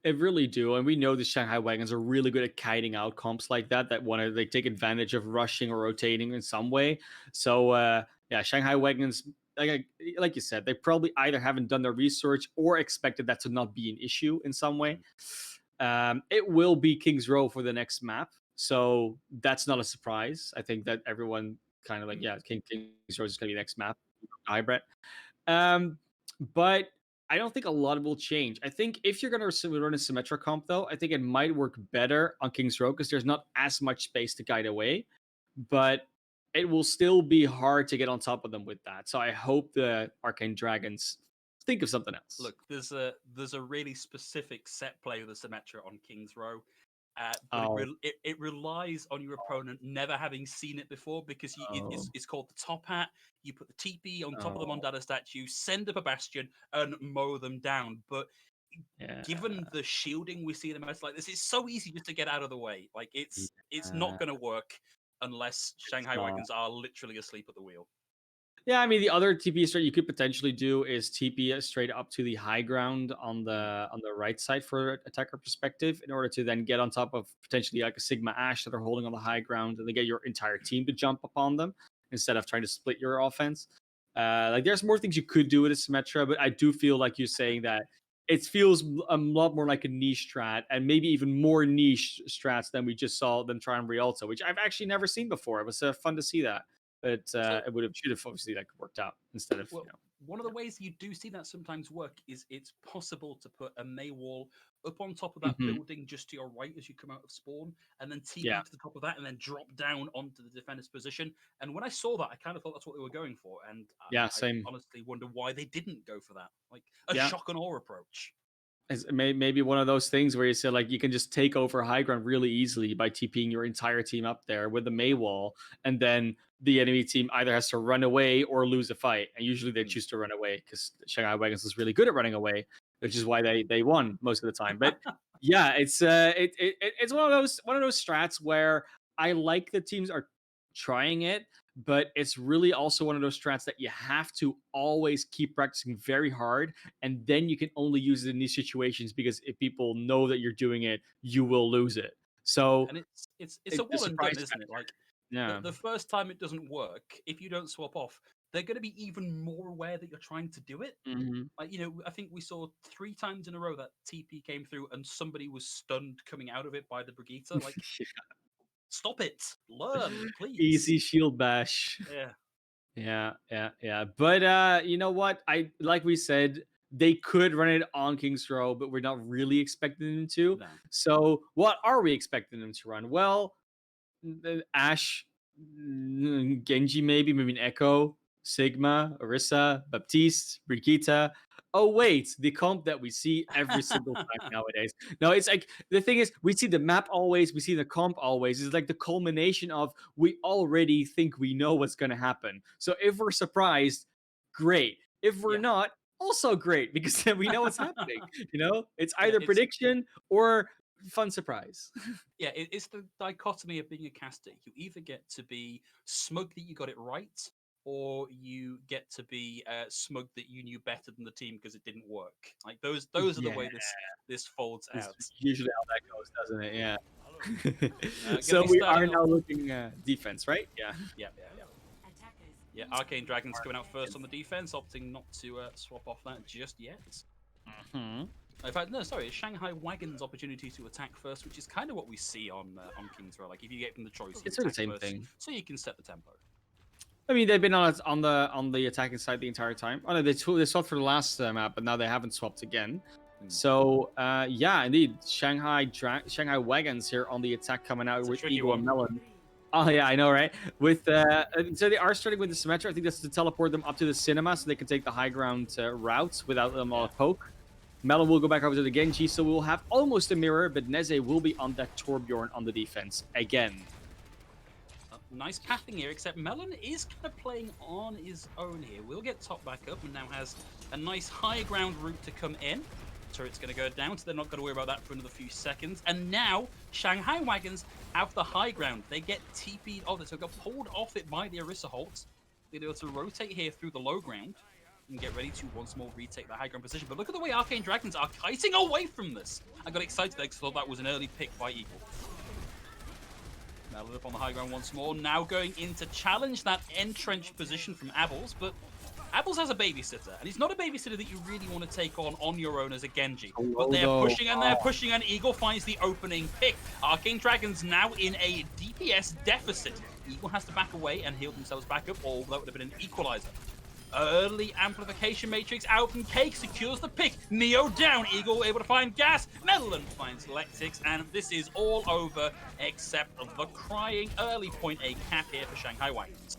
B: It really do, and we know the Shanghai Wagons are really good at kiting out comps like that want to like take advantage of rushing or rotating in some way. So yeah, Shanghai Wagons, like you said, they probably either haven't done their research or expected that to not be an issue in some way. It will be King's Row for the next map, so that's not a surprise. I think that everyone kind of like, yeah, King's Row is going to be the next map. Hi, Brett. But I don't think a lot will change. I think if you're going to run a Symmetra comp, though, I think it might work better on King's Row because there's not as much space to guide away, but it will still be hard to get on top of them with that. So I hope the Arcane Dragons think of something else.
A: Look, there's a really specific set play with the Symmetra on King's Row. But
B: Oh,
A: it relies on your opponent never having seen it before because
B: oh,
A: it's called the top hat. You put the TP on top of the
B: oh,
A: Mondada statue, send up a bastion, and mow them down. But
B: yeah,
A: given the shielding we see in a mess like this, it's so easy just to get out of the way. Like it's not
B: yeah.
A: going to work unless
B: It's
A: Shanghai
B: not.
A: Wagons are literally asleep at the wheel.
B: Yeah, I mean the other TP strat you could potentially do is TP it straight up to the high ground on
A: Mm.
B: the right side for attacker perspective, in order to then get on top of potentially like a Sigma Ash that are holding on the high ground, and they get your entire team to jump upon them instead of trying to split your offense. Like there's more things you could do with a Symmetra, but I do feel like you're saying that it feels a lot more like a niche strat, and maybe even more niche strats than we just saw them try on Rialto, which I've actually never seen before. It was fun to see that. But
A: So
B: it would have should have obviously like worked out instead of
A: well, one of the ways you do see that sometimes work is it's possible to put a May wall up on top of that
B: Mhm.
A: building just to your right as you come out of spawn, and then
B: Yeah,
A: TP to the top of that, and then drop down onto the defender's position. And when I saw that, I kind of thought that's what they were going for, and
B: yeah,
A: I
B: same.
A: honestly wonder why they didn't go for that, like a
B: Yeah,
A: shock and awe approach.
B: it's maybe one of those things where you say like you can just take over high ground really easily by TPing your entire team up there with the May
A: Yeah.
B: wall, and then the enemy team either has to run away or lose a fight, and usually they
A: Mm.
B: choose to run away because Shanghai Wagons is really good at running away, which is why they won most of the time. But yeah, it's one of those strats where I like the teams are trying it, but it's really also one of those strats that you have to always keep practicing very hard, and then you can only use it in these situations because if people know that you're doing it, you will lose it. So
A: And it's a
B: the
A: one and
B: surprise
A: done, isn't it?
B: factor.
A: Like
B: Yeah.
A: the first time it doesn't work, if you don't swap off, they're going to be even more aware that you're trying to do it.
B: Hmm.
A: Like, I think we saw 3 times in a row that TP came through and somebody was stunned coming out of it by the Brigitte. Like, stop it, learn, please.
B: Easy shield bash.
A: Yeah,
B: Yeah, yeah, yeah. But you know what? I like we said, they could run it on King's Row, but we're not really expecting them to.
A: no,
B: So what are we expecting them to run? Well, Ash, Genji, maybe an Echo, Sigma, Orisa, Baptiste, Brigitte. Oh wait, the comp that we see every single time nowadays. No, it's like the thing is, we see the map always, we see the comp always. It's like the culmination of we already think we know what's going to happen. So if we're surprised, great. If we're
A: yeah.
B: not, also great because then we know what's happening. It's
A: Yeah,
B: either prediction or fun surprise.
A: it's the dichotomy of being a caster. You either get to be smug that you got it right, or you get to be smug that you knew better than the team because it didn't work. Like those are the
B: Yeah.
A: way this folds
B: Is
A: out.
B: usually how that goes, doesn't it? Yeah.
A: Gonna
B: So
A: be
B: we are
A: starting off.
B: now looking defense, right? Yeah.
A: Yeah, yeah, yeah. Yeah, Arcane Dragons coming out first on the defense, opting not to swap off that just yet.
B: Hmm.
A: In fact, no, sorry, it's Shanghai Wagons' opportunity to attack first, which is kind of what we see on King's Row. Like, if you get them the choice, you
B: It's sort of
A: attack
B: the same
A: first,
B: thing.
A: so you can set the tempo.
B: I mean, they've been on the attacking side the entire time. Oh no, they swapped for the last map, but now they haven't swapped again.
A: Hmm.
B: So yeah, indeed, Shanghai Wagons here on the attack coming out
A: It's a
B: with
A: tricky
B: Eagle and
A: one.
B: Melon. Oh yeah, I know, right? With so they are starting with the Symmetra. I think that's to teleport them up to the cinema so they can take the high ground routes without them all
A: Yeah.
B: poke. Melon will go back over to the Genji, so we'll have almost a mirror, but Neze will be on that Torbjorn on the defense again.
A: Nice pathing here, except Melon is kind of playing on his own here. We'll get top back up and now has a nice high ground route to come in. Turret's going to go down, so they're not going to worry about that for another few seconds. And now, Shanghai Wagons have the high ground. They get TP'd off it, so got pulled off it by the Orisa Holt. They're able to rotate here through the low ground and get ready to once more retake the high ground position. But look at the way Arcane Dragons are kiting away from this. I got excited there because I thought that was an early pick by Eagle. Melon up on the high ground once more. Now going in to challenge that entrenched position from Abels, but Abels has a babysitter, and he's not a babysitter that you really want to take on your own as a Genji. But they're pushing and they're pushing, and Eagle finds the opening pick. Arcane Dragons now in a DPS deficit. Eagle has to back away and heal themselves back up, or that would have been an equalizer. Early amplification matrix out from Cake, secures the pick. Neo down, Eagle able to find gas. Melon finds Lectix, and this is all over except the crying early point A cap here for Shanghai Wagons.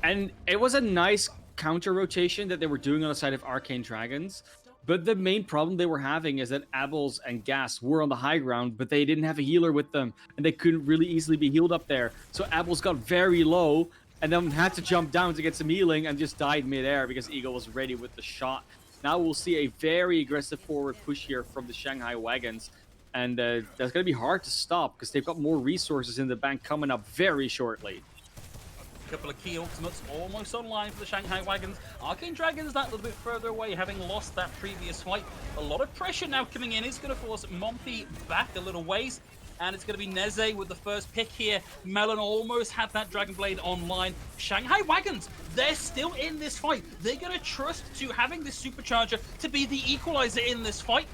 B: And it was a nice counter rotation that they were doing on the side of Arcane Dragons. But the main problem they were having is that Abels and Gas were on the high ground, but they didn't have a healer with them, and they couldn't really easily be healed up there. So Abels got very low, and then had to jump down to get some healing, and just died midair because Eagle was ready with the shot. Now we'll see a very aggressive forward push here from the Shanghai Wagons, and that's going to be hard to stop because they've got more resources in the bank coming up very shortly.
A: Couple of key ultimates almost online for the Shanghai Wagons. Arcane Dragons that little bit further away, having lost that previous fight. A lot of pressure now coming in. It's going to force Mompy back a little ways. And it's going to be Neze with the first pick here. Melon almost had that Dragon Blade online. Shanghai Wagons, they're still in this fight. They're going to trust to having this Supercharger to be the equalizer in this fight.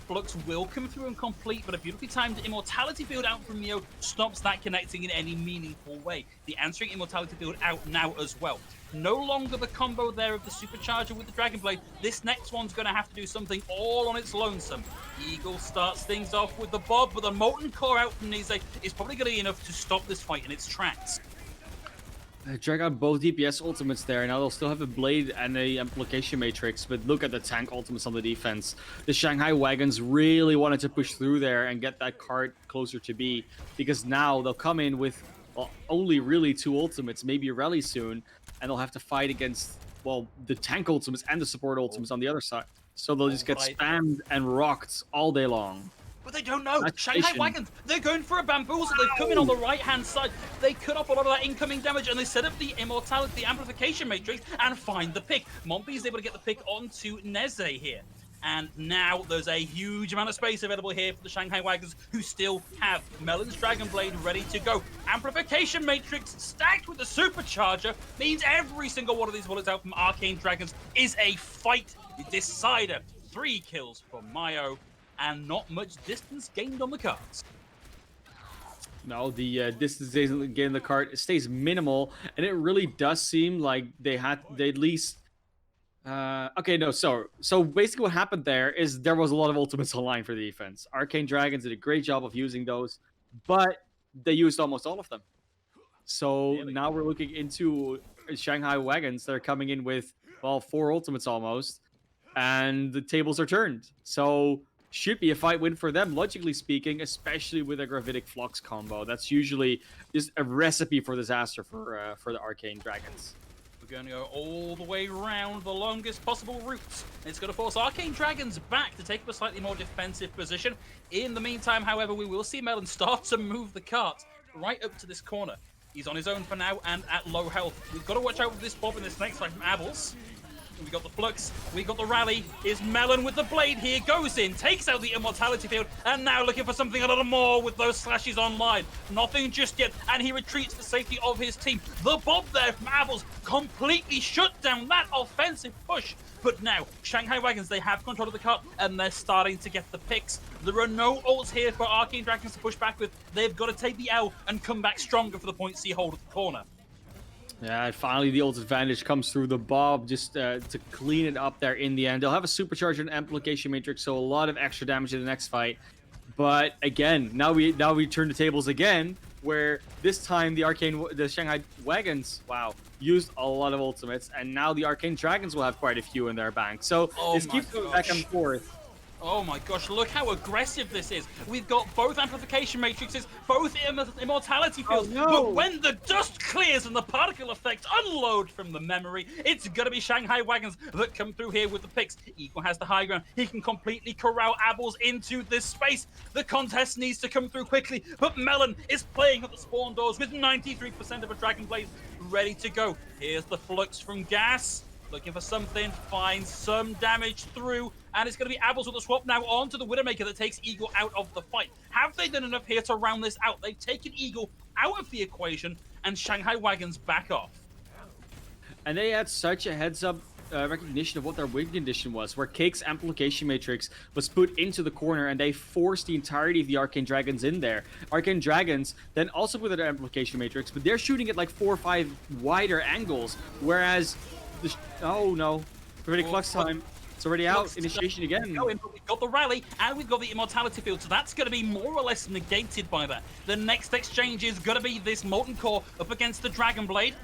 A: Flux will come through and complete, but a beautifully timed Immortality Field out from Neo stops that connecting in any meaningful way. The answering Immortality Field out now as well. No longer the combo there of the Supercharger with the Dragon Blade. This next one's going to have to do something all on its lonesome. Eagle starts things off with the Bob, but the Molten Core out from Neze is probably going to be enough to stop this fight in its tracks.
B: Drag out both DPS ultimates there. Now they'll still have a Blade and a Amplification Matrix, but look at the tank ultimates on the defense. The Shanghai Wagons really wanted to push through there and get that card closer to B, because now they'll come in with only really 2 ultimates, maybe a rally soon, and they'll have to fight against, well, the tank ultimates and the support ultimates on the other side. So they'll just get spammed and rocked all day long.
A: But they don't know. Shanghai Wagons, they're going for a bamboozle. They've come in on the right-hand side. They cut off a lot of that incoming damage, and they set up the Immortality, the Amplification Matrix, and find the pick. Mompy is able to get the pick onto Neze here. And now there's a huge amount of space available here for the Shanghai Wagons, who still have Melon's Dragon Blade ready to go. Amplification Matrix stacked with the Supercharger means every single one of these bullets out from Arcane Dragons is a fight decider. 3 kills for Mayo, and not much distance gained on the cards.
B: No, the distance gained on the card stays minimal, and it really does seem like they at least... okay, no, so basically what happened there is there was a lot of ultimates online for the defense. Arcane Dragons did a great job of using those, but they used almost all of them. So now we're looking into Shanghai Wagons that are coming in with, well, 4 ultimates almost, and the tables are turned. So should be a fight win for them, logically speaking, especially with a Gravitic Flux combo. That's usually just a recipe for disaster for the Arcane Dragons.
A: We're going to go all the way around the longest possible route. It's going to force Arcane Dragons back to take up a slightly more defensive position. In the meantime, however, we will see Melon start to move the cart right up to this corner. He's on his own for now and at low health. We've got to watch out with this Bob in this next fight from Abels. We got the Flux, we got the rally. Is Melon with the Blade here, goes in, takes out the Immortality Field, and now looking for something a little more with those slashes online. Nothing just yet, and he retreats for safety of his team. The Bob there from Abels completely shut down that offensive push. But now, Shanghai Wagons, they have control of the cart, and they're starting to get the picks. There are no ults here for Arcane Dragons to push back with. They've got to take the L and come back stronger for the point C hold at the corner.
B: Yeah, and finally the ult advantage comes through the Bob just to clean it up there in the end. They'll have a Supercharger and Amplification Matrix, so a lot of extra damage in the next fight. But again, now we turn the tables again, where this time the Shanghai Wagons, wow, used a lot of ultimates, and now the Arcane Dragons will have quite a few in their bank. So this keeps going back and forth.
A: Oh my gosh, look how aggressive this is. We've got both Amplification Matrices, both Immortality Fields, but when the dust clears and the particle effects unload from the memory, it's gonna be Shanghai Wagons that come through here with the picks. Eagle has the high ground. He can completely corral Abels into this space. The contest needs to come through quickly, but Melon is playing at the spawn doors with 93% of a Dragon Blade ready to go. Here's the Flux from Gas. Looking for something, finds some damage through, and it's going to be Abels with the swap now onto the Widowmaker that takes Eagle out of the fight. Have they done enough here to round this out? They've taken Eagle out of the equation, and Shanghai Wagons back off.
B: And they had such a heads-up recognition of what their win condition was, where Cake's Amplification Matrix was put into the corner, and they forced the entirety of the Arcane Dragons in there. Arcane Dragons then also put their Amplification Matrix, but they're shooting at like 4 or 5 wider angles, whereas Oh no. Pretty flux
A: Well,
B: time. It's already out.
A: Flux
B: Initiation again.
A: going, but we've got the rally and we've got the immortality field, so that's going to be more or less negated by that. The next exchange is going to be this Molten Core up against the Dragon Blade.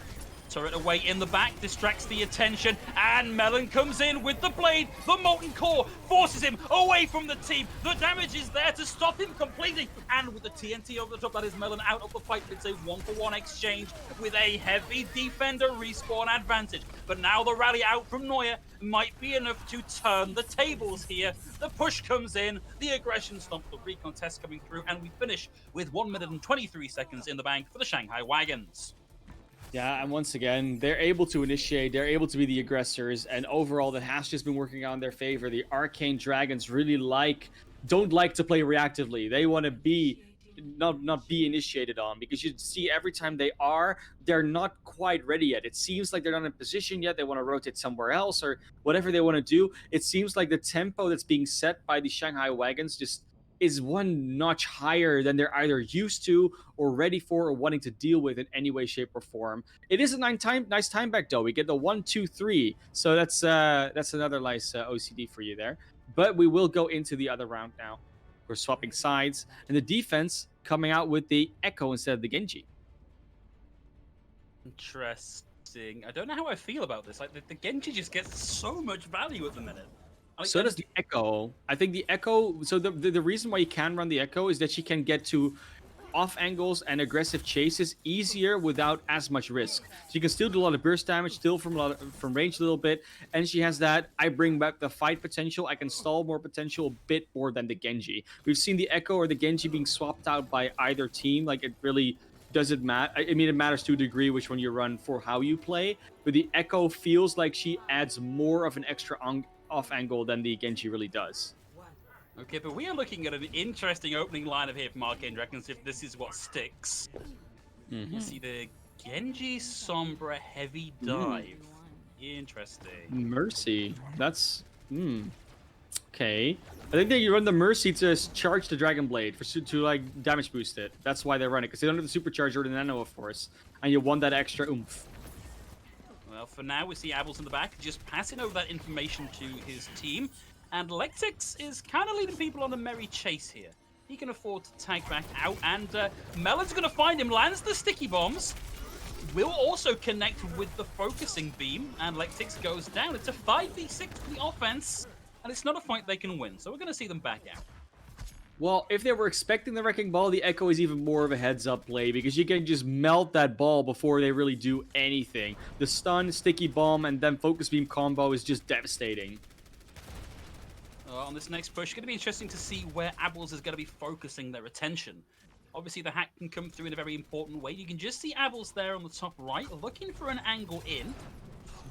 A: Turret away in the back, distracts the attention, and Melon comes in with the blade. The Molten Core forces him away from the team. The damage is there to stop him completely. And with the TNT over the top, that is Melon out of the fight. It's a 1-for-1 exchange with a heavy defender respawn advantage. But now the rally out from Neuer might be enough to turn the tables here. The push comes in, the aggression stops, the recon test coming through, and we finish with 1 minute and 23 seconds in the bank for the Shanghai Wagons.
B: Yeah, and once again, they're able to initiate, they're able to be the aggressors, and overall, that has just been working out in their favor. The Arcane Dragons really don't like to play reactively. They want to be not be initiated on, because you see every time they're not quite ready yet. It seems like they're not in position yet. They want to rotate somewhere else or whatever they want to do. It seems like the tempo that's being set by the Shanghai Wagons just is one notch higher than they're either used to or ready for or wanting to deal with in any way, shape, or form. It is a nice time back though. We get the 1, 2, 3, so that's another nice OCD for you there. But we will go into the other round now. We're swapping sides, and the defense coming out with the Echo instead of the Genji.
A: Interesting. I don't know how I feel about this. Like the Genji just gets so much value at the minute.
B: So does the Echo. I think the Echo. So the reason why you can run the Echo is that she can get to off angles and aggressive chases easier without as much risk. So you can still do a lot of burst damage, still from range a little bit, and she has that I bring back the fight potential. I can stall more potential a bit more than the Genji. We've seen the Echo or the Genji being swapped out by either team. Like it really doesn't matter. I mean, it matters to a degree which one you run for how you play, but the Echo feels like she adds more of an extra off angle than the Genji really does.
A: Okay, but we are looking at an interesting opening lineup here from Arcane Dragons if this is what sticks. You see the Genji Sombra heavy dive. Interesting.
B: Mercy. That's okay. I think that you run the Mercy to charge the Dragon Blade to like damage boost it. That's why they run it, because they don't have the supercharger or the nano, of course, and you want that extra oomph.
A: Well, for now, we see Abels in the back, just passing over that information to his team. And Lectix is kind of leading people on a merry chase here. He can afford to tag back out, and Melon's going to find him, lands the sticky bombs. Will also connect with the focusing beam, and Lectix goes down. It's a 5v6 for the offense, and it's not a fight they can win. So we're going to see them back out.
B: Well, if they were expecting the Wrecking Ball, the Echo is even more of a heads-up play, because you can just melt that ball before they really do anything. The stun, sticky bomb, and then focus beam combo is just devastating.
A: On this next push, going to be interesting to see where Abels is going to be focusing their attention. Obviously, the hack can come through in a very important way. You can just see Abels there on the top right, looking for an angle in.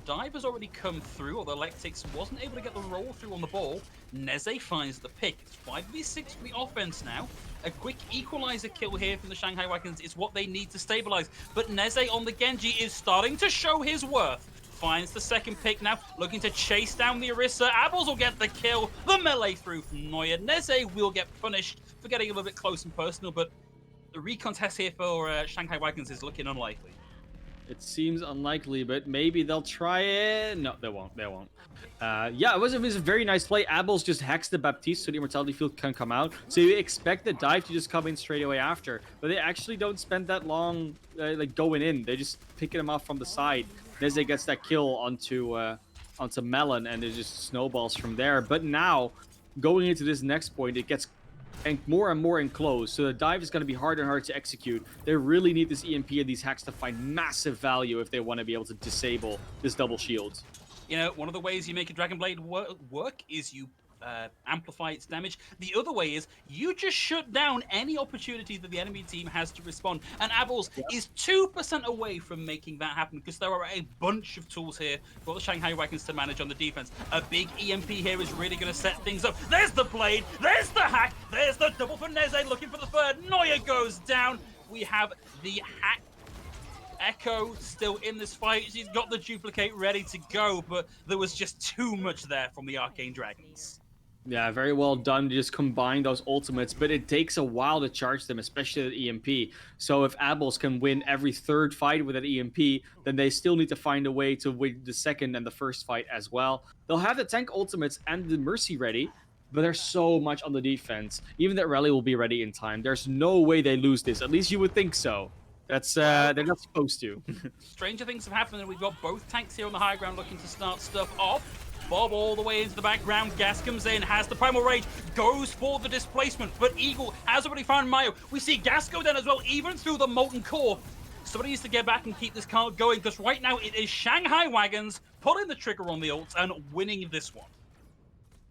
A: Dive has already come through, although Lectix wasn't able to get the roll through on the ball. Neze finds the pick. It's 5v6 for the offense now. A quick equalizer kill here from the Shanghai Wagons is what they need to stabilize. But Neze on the Genji is starting to show his worth. Finds the second pick now, looking to chase down the Orisa. Abels will get the kill. The melee through from Neuer. Neze will get punished for getting a little bit close and personal, but the recon test here for Shanghai Wagons is looking unlikely.
B: It seems unlikely, but maybe they'll try it. No, they won't. They won't. Yeah, it was a very nice play. Abels just hacks the Baptiste so the Immortality Field can come out. So you expect the dive to just come in straight away after. But they actually don't spend that long like going in. They just picking them off from the side. Neze gets that kill onto Melon, and it just snowballs from there. But now, going into this next point, it gets more and more enclosed, so the dive is going to be harder and harder to execute. They really need this EMP and these hacks to find massive value if they want to be able to disable this double shield.
A: You know, one of the ways you make a Dragon Blade work is you amplify its damage. The other way is you just shut down any opportunity that the enemy team has to respond. And Abels is 2% away from making that happen, because there are a bunch of tools here for the Shanghai Wagons to manage on the defense. A big EMP here is really going to set things up. There's the blade, there's the hack, there's the double for Neze looking for the third. Neuer goes down. We have the hack. Echo still in this fight. She's got the duplicate ready to go, but there was just too much there from the Arcane Dragons.
B: Yeah, very well done to just combine those ultimates, but it takes a while to charge them, especially at EMP. So if Abels can win every third fight with an EMP, then they still need to find a way to win the second and the first fight as well. They'll have the tank ultimates and the Mercy ready, but there's so much on the defense. Even that rally will be ready in time. There's no way they lose this. At least you would think so. That's
A: Well,
B: they're not supposed to.
A: stranger things have happened, and we've got both tanks here on the high ground looking to start stuff off. Bob all the way into the background. Gas comes in, has the Primal Rage, goes for the displacement, but Eagle has already found Mayo. We see Gas go down as well, even through the Molten Core. Somebody needs to get back and keep this card going, because right now it is Shanghai Wagons pulling the trigger on the ults and winning this one.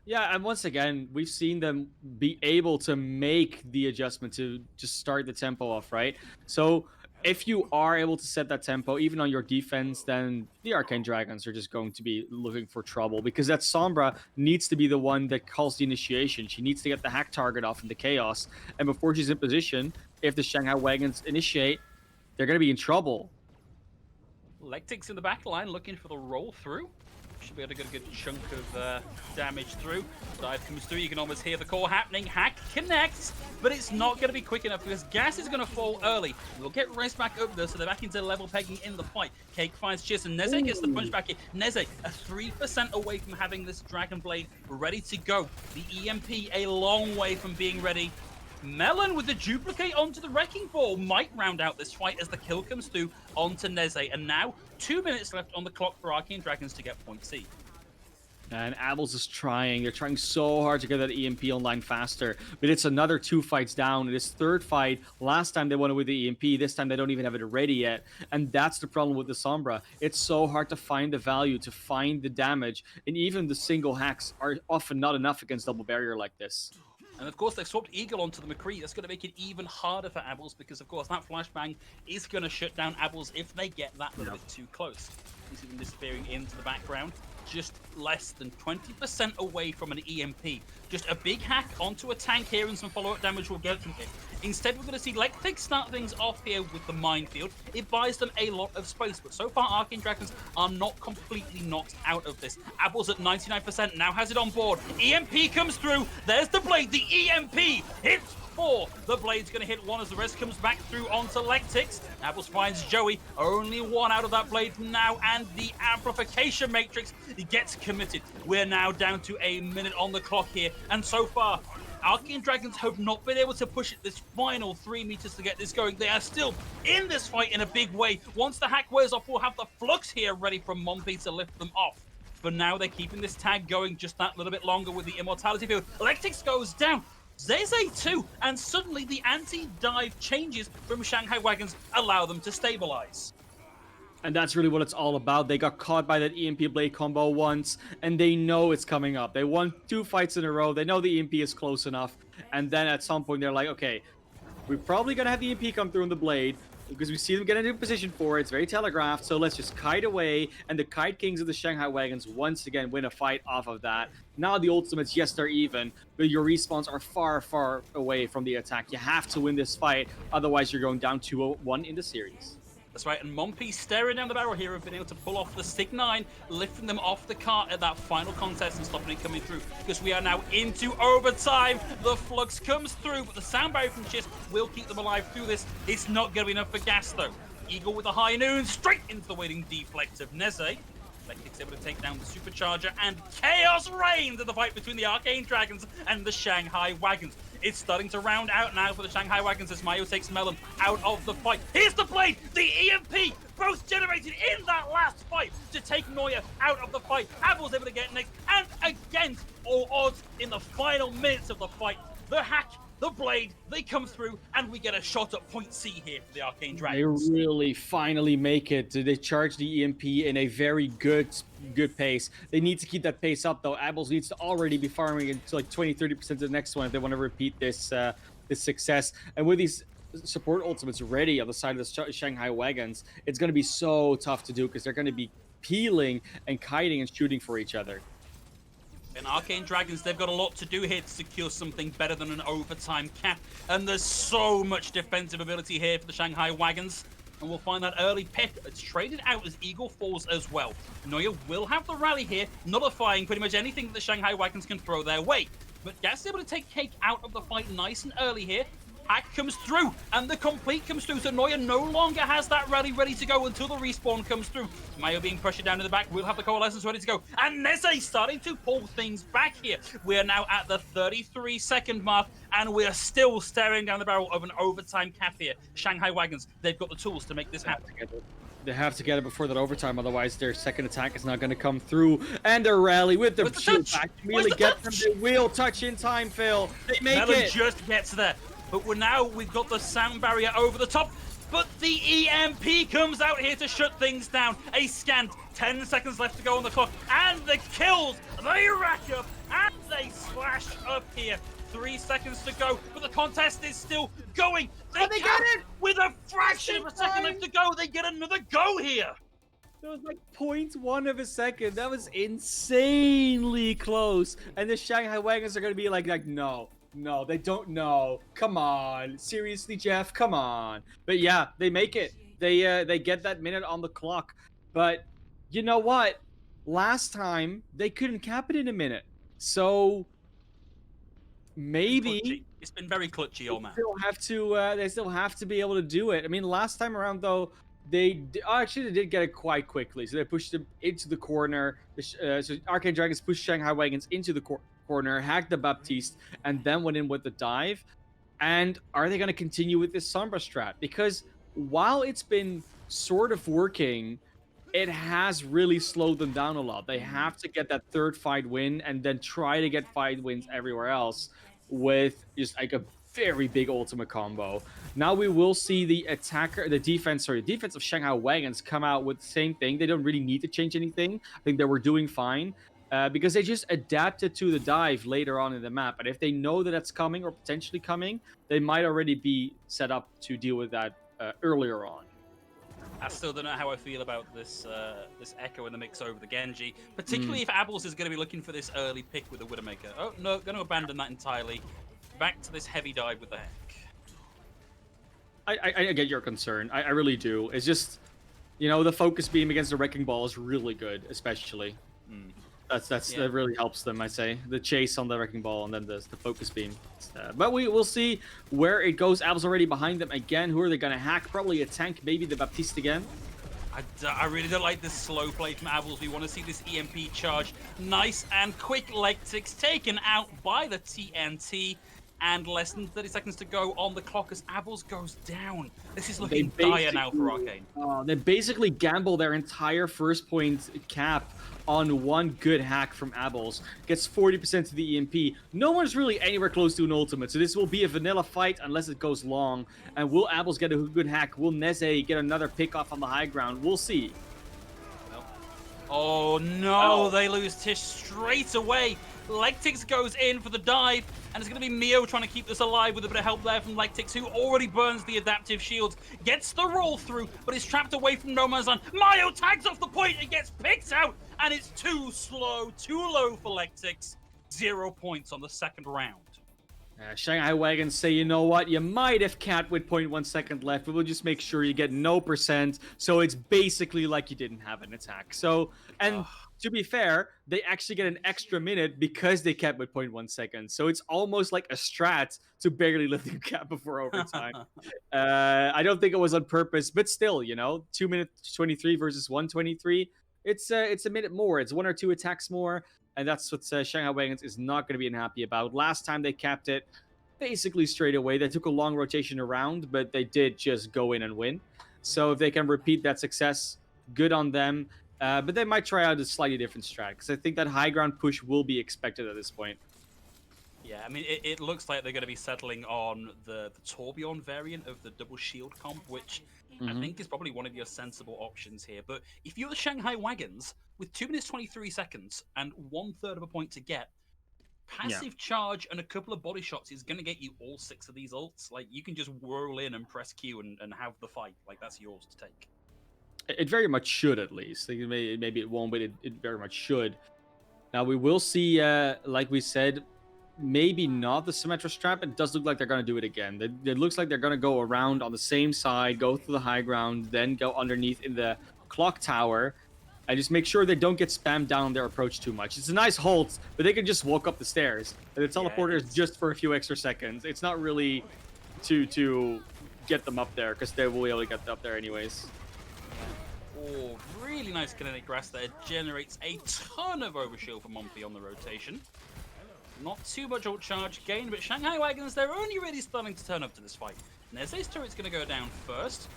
B: Yeah, and once again, we've seen them be able to make the adjustment to just start the tempo off, right? So if you are able to set that tempo, even on your defense, then the Arcane Dragons are just going to be looking for trouble because that Sombra needs to be the one that calls the initiation. She needs to get the hack target off in the chaos. And before she's in position, if the Shanghai Wagons initiate, they're going to be in trouble.
A: Lectic's in the back line looking for the roll through. Should be able to get a good chunk of damage through. Dive comes through, you can almost hear the core happening. Hack connects, but it's not going to be quick enough because Gas is going to fall early. We'll get raced back up though, so they're back into level pegging in the fight. Cake finds Chiss and Neze gets the punch back in. Neze, a 3% away from having this Dragon Blade ready to go. The EMP a long way from being ready. Melon with the duplicate onto the Wrecking Ball might round out this fight as the kill comes through onto Neze. And now, 2 minutes left on the clock for Arcane Dragons to get point C.
B: And Abels is trying. They're trying so hard to get that EMP online faster. But it's another 2 fights down. This third fight, last time they won it with the EMP. This time they don't even have it ready yet. And that's the problem with the Sombra. It's so hard to find the value, to find the damage. And even the single hacks are often not enough against double barrier like this.
A: And of course, they've swapped Eagle onto the McCree. That's going to make it even harder for Abels because, of course, that flashbang is going to shut down Abels if they get that little bit too close. You see them disappearing into the background. Just less than 20% away from an EMP. Just a big hack onto a tank here and some follow-up damage will get from it. Instead, we're going to see Lectic start things off here with the minefield. It buys them a lot of space, but so far Arcane Dragons are not completely knocked out of this. Apple's at 99%, now has it on board. EMP comes through, there's the blade, the EMP hits 4. The blade's going to hit 1 as the rest comes back through onto Lectix. Apples finds Joey, only 1 out of that blade now, and the amplification matrix gets committed. We're now down to a minute on the clock here, and so far, Arcane Dragons have not been able to push it this final 3 meters to get this going. They are still in this fight in a big way. Once the hack wears off, we'll have the Flux here ready from Mompi to lift them off. For now, they're keeping this tag going just that little bit longer with the Immortality field. Electrix goes down. Zeze too, and suddenly the anti-dive changes from Shanghai Wagons allow them to stabilize.
B: And that's really what it's all about. They got caught by that EMP Blade combo once, and they know it's coming up. They won 2 fights in a row. They know the EMP is close enough. And then at some point, they're like, okay, we're probably going to have the EMP come through on the Blade because we see them get into position for it. It's very telegraphed, so let's just kite away. And the Kite Kings of the Shanghai Wagons once again win a fight off of that. Now the ultimates, yes, they're even, but your respawns are far, far away from the attack. You have to win this fight, otherwise you're going down 2-1 in the series.
A: That's right, and Mompi staring down the barrel here have been able to pull off the Sig 9, lifting them off the cart at that final contest and stopping it coming through. Because we are now into overtime. The Flux comes through, but the sound barrier from Chiss will keep them alive through this. It's not going to be enough for Gas, though. Eagle with a high noon, straight into the waiting deflect of Neze. Lectic's able to take down the Supercharger, and chaos reigns in the fight between the Arcane Dragons and the Shanghai Wagons. It's starting to round out now for the Shanghai Wagons as Mayo takes Melon out of the fight. Here's the blade, the EMP, both generated in that last fight to take Noya out of the fight. Apple's able to get next, and against all odds in the final minutes of the fight, the hack, the blade, they come through, and we get a shot at point C here for the Arcane Dragons.
B: They really finally make it. They charge the EMP in a very good pace. They need to keep that pace up, though. Abels needs to already be farming into like 20-30% of the next one if they want to repeat this this success. And with these support ultimates ready on the side of the Shanghai Wagons, it's going to be so tough to do because they're going to be peeling and kiting and shooting for each other.
A: And Arcane Dragons, they've got a lot to do here to secure something better than an overtime cap. And there's so much defensive ability here for the Shanghai Wagons. And we'll find that early pick. It's traded out as Eagle falls as well. Noya will have the rally here, nullifying pretty much anything that the Shanghai Wagons can throw their way. but Gas able to take Cake out of the fight nice and early here. Hack comes through, and the complete comes through, so Neuer no longer has that rally ready to go until the respawn comes through. Mayo being pressured down in the back, will have the coalescence ready to go, and Neze starting to pull things back here. We are now at the 33-second mark, and we are still staring down the barrel of an overtime cap here. Shanghai Wagons, they've got the tools to make this happen.
B: They have to get it before that overtime, otherwise their second attack is not going to come through. And their rally with the shield back really get them. They will touch in time, Phil. They make
A: Melon
B: it.
A: just gets there. But we've got the sound barrier over the top. But the EMP comes out here to shut things down. A scant 10 seconds left to go on the clock. And the kills, they rack up and they slash up here. 3 seconds to go, but the contest is still going. They get it! With a fraction of a second left to go, they get another go here.
B: That was like 0.1 of a second. That was insanely close. And the Shanghai Wagons are going to be like, no, they don't know. Come on. Seriously, Jeff, come on. But yeah, they make it. They get that minute on the clock. But you know what? Last time, they couldn't cap it in a minute. So maybe
A: it's been very clutchy all night.
B: They still have to be able to do it. I mean, last time around though, they did get it quite quickly. So they pushed them into the corner. So Arcane Dragons pushed Shanghai Wagons into the corner, hacked the Baptiste, and then went in with the dive. And are they going to continue with this Sombra strat? Because while it's been sort of working, it has really slowed them down a lot. They have to get that third fight win and then try to get fight wins everywhere else with just like a very big ultimate combo. Now we will see the defense of Shanghai Wagons come out with the same thing. They don't really need to change anything. I think they were doing fine because they just adapted to the dive later on in the map. And if they know that that's coming or potentially coming, they might already be set up to deal with that earlier on.
A: I still don't know how I feel about this Echo in the mix over the Genji, particularly if Abels is going to be looking for this early pick with the Widowmaker. Oh, no, going to abandon that entirely. Back to this heavy dive with the Heck.
B: I get your concern. I really do. It's just, the focus beam against the Wrecking Ball is really good, especially. That really helps them, I say. The chase on the Wrecking Ball and then the focus beam. But we'll see where it goes. Abel's already behind them again. Who are they going to hack? Probably a tank, maybe the Baptiste again.
A: I really don't like this slow play from Abels. We want to see this EMP charge. Nice and quick. Lectix taken out by the TNT. And less than 30 seconds to go on the clock as Abels goes down. This is looking dire now for Arcane.
B: They basically gamble their entire first point cap on one good hack from Abels. Gets 40% to the EMP. No one's really anywhere close to an ultimate, so this will be a vanilla fight unless it goes long. And will Abels get a good hack? Will Neze get another pick off on the high ground? We'll see.
A: Oh no, they lose Tish straight away. Lectix goes in for the dive, and it's going to be Mio trying to keep this alive with a bit of help there from Lectix, who already burns the adaptive shield. Gets the roll through, but is trapped away from No Man's Land. Mayo tags off the point and gets picked out, and it's too slow, too low for Lectix. 0 points on the second round.
B: Shanghai Wagons say, you know what, you might have capped with 0.1 second left, but we'll just make sure you get no percent, so it's basically like you didn't have an attack. So, and to be fair, they actually get an extra minute because they kept with 0.1 seconds, so it's almost like a strat to barely lift the cap before overtime. I don't think it was on purpose, but still, 2 minutes 23 versus 1:23, it's a minute more, it's 1 or 2 attacks more. And that's what Shanghai Wagons is not going to be unhappy about. Last time they capped it basically straight away. They took a long rotation around, but they did just go in and win. So if they can repeat that success, good on them. But they might try out a slightly different strat, because I think that high ground push will be expected at this point.
A: Yeah, I mean, it looks like they're going to be settling on the Torbjorn variant of the double shield comp, which I think is probably one of your sensible options here. But if you're the Shanghai Wagons, with 2 minutes 23 seconds and 1/3 of a point to get, passive charge and a couple of body shots is going to get you all 6 of these ults. Like, you can just whirl in and press Q and have the fight. Like, that's yours to take.
B: It very much should, at least. Maybe it won't, but it very much should. Now, we will see, like we said, maybe not the Symmetra strap. It does look like they're going to do it again. It looks like they're going to go around on the same side, go through the high ground, then go underneath in the clock tower. and just make sure they don't get spammed down their approach too much. It's a nice halt, but they can just walk up the stairs. And the teleporter is just for a few extra seconds. It's not really to get them up there, because they will be able to get up there anyways.
A: Oh, really nice kinetic grass there. Generates a ton of overshield for Monty on the rotation. Not too much ult charge gain, but Shanghai Wagons, they're only really starting to turn up to this fight. Neze's turret's going to go down first.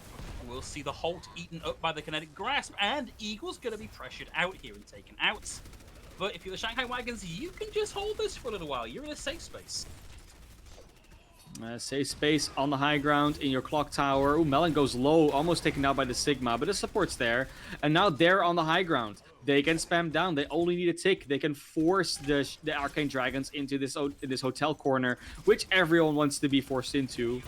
A: We'll see the Holt eaten up by the kinetic grasp, and Eagle's going to be pressured out here and taken out. But if you're the Shanghai Wagons, you can just hold this for a little while. You're in a safe space.
B: Safe space on the high ground in your clock tower. Ooh, Melon goes low, almost taken out by the Sigma, but the support's there. And now they're on the high ground. They can spam down. They only need a tick. They can force the Arcane Dragons into this hotel corner, which everyone wants to be forced into.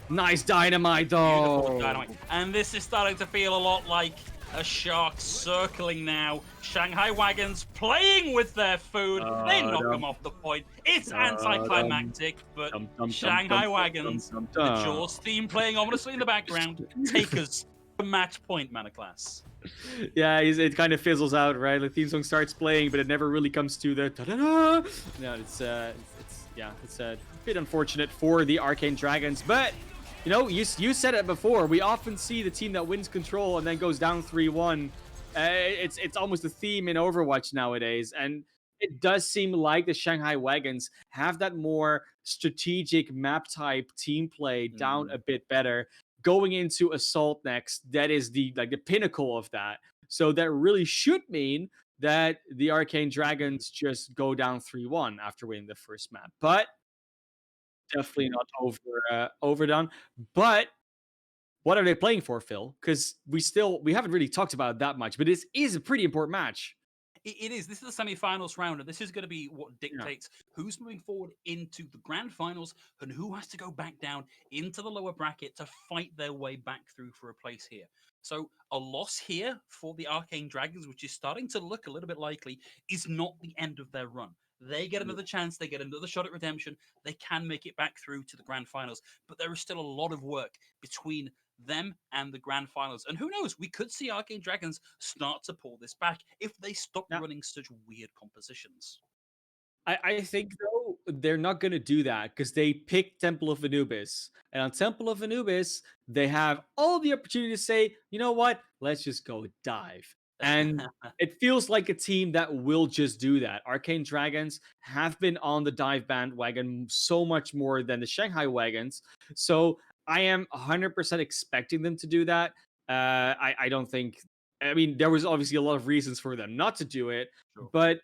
B: Nice dynamite, though.
A: Beautiful dynamite. And this is starting to feel a lot like a shark circling now. Shanghai Wagons playing with their food. They knock them off the point. It's anticlimactic, but Shanghai Wagons, the Jaws theme playing ominously in the background, take us to match point, Mana Class.
B: Yeah, it kind of fizzles out, right? The theme song starts playing, but it never really comes to the ta-da-da. No, it's a bit unfortunate for the Arcane Dragons, but you know, you said it before. We often see the team that wins control and then goes down 3-1. It's almost a theme in Overwatch nowadays, and it does seem like the Shanghai Wagons have that more strategic map type team play down a bit better. Going into Assault next, that is the pinnacle of that. So that really should mean that the Arcane Dragons just go down 3-1 after winning the first map. But definitely not overdone. But what are they playing for, Phil? Because we haven't really talked about it that much, but this is a pretty important match.
A: It is. This is the semi-finals round, and this is going to be what dictates who's moving forward into the grand finals and who has to go back down into the lower bracket to fight their way back through for a place here. So a loss here for the Arcane Dragons, which is starting to look a little bit likely, is not the end of their run. They get another chance. They get another shot at redemption. They can make it back through to the grand finals, but there is still a lot of work between them and the grand finals. And who knows, we could see Arcane Dragons start to pull this back if they stop running such weird compositions.
B: I think, though, they're not going to do that because they picked Temple of Anubis. And on Temple of Anubis, they have all the opportunity to say, you know what, let's just go dive. And it feels like a team that will just do that. Arcane Dragons have been on the dive bandwagon so much more than the Shanghai Wagons. So I am 100% expecting them to do that. I don't think... I mean, there was obviously a lot of reasons for them not to do it. Sure. But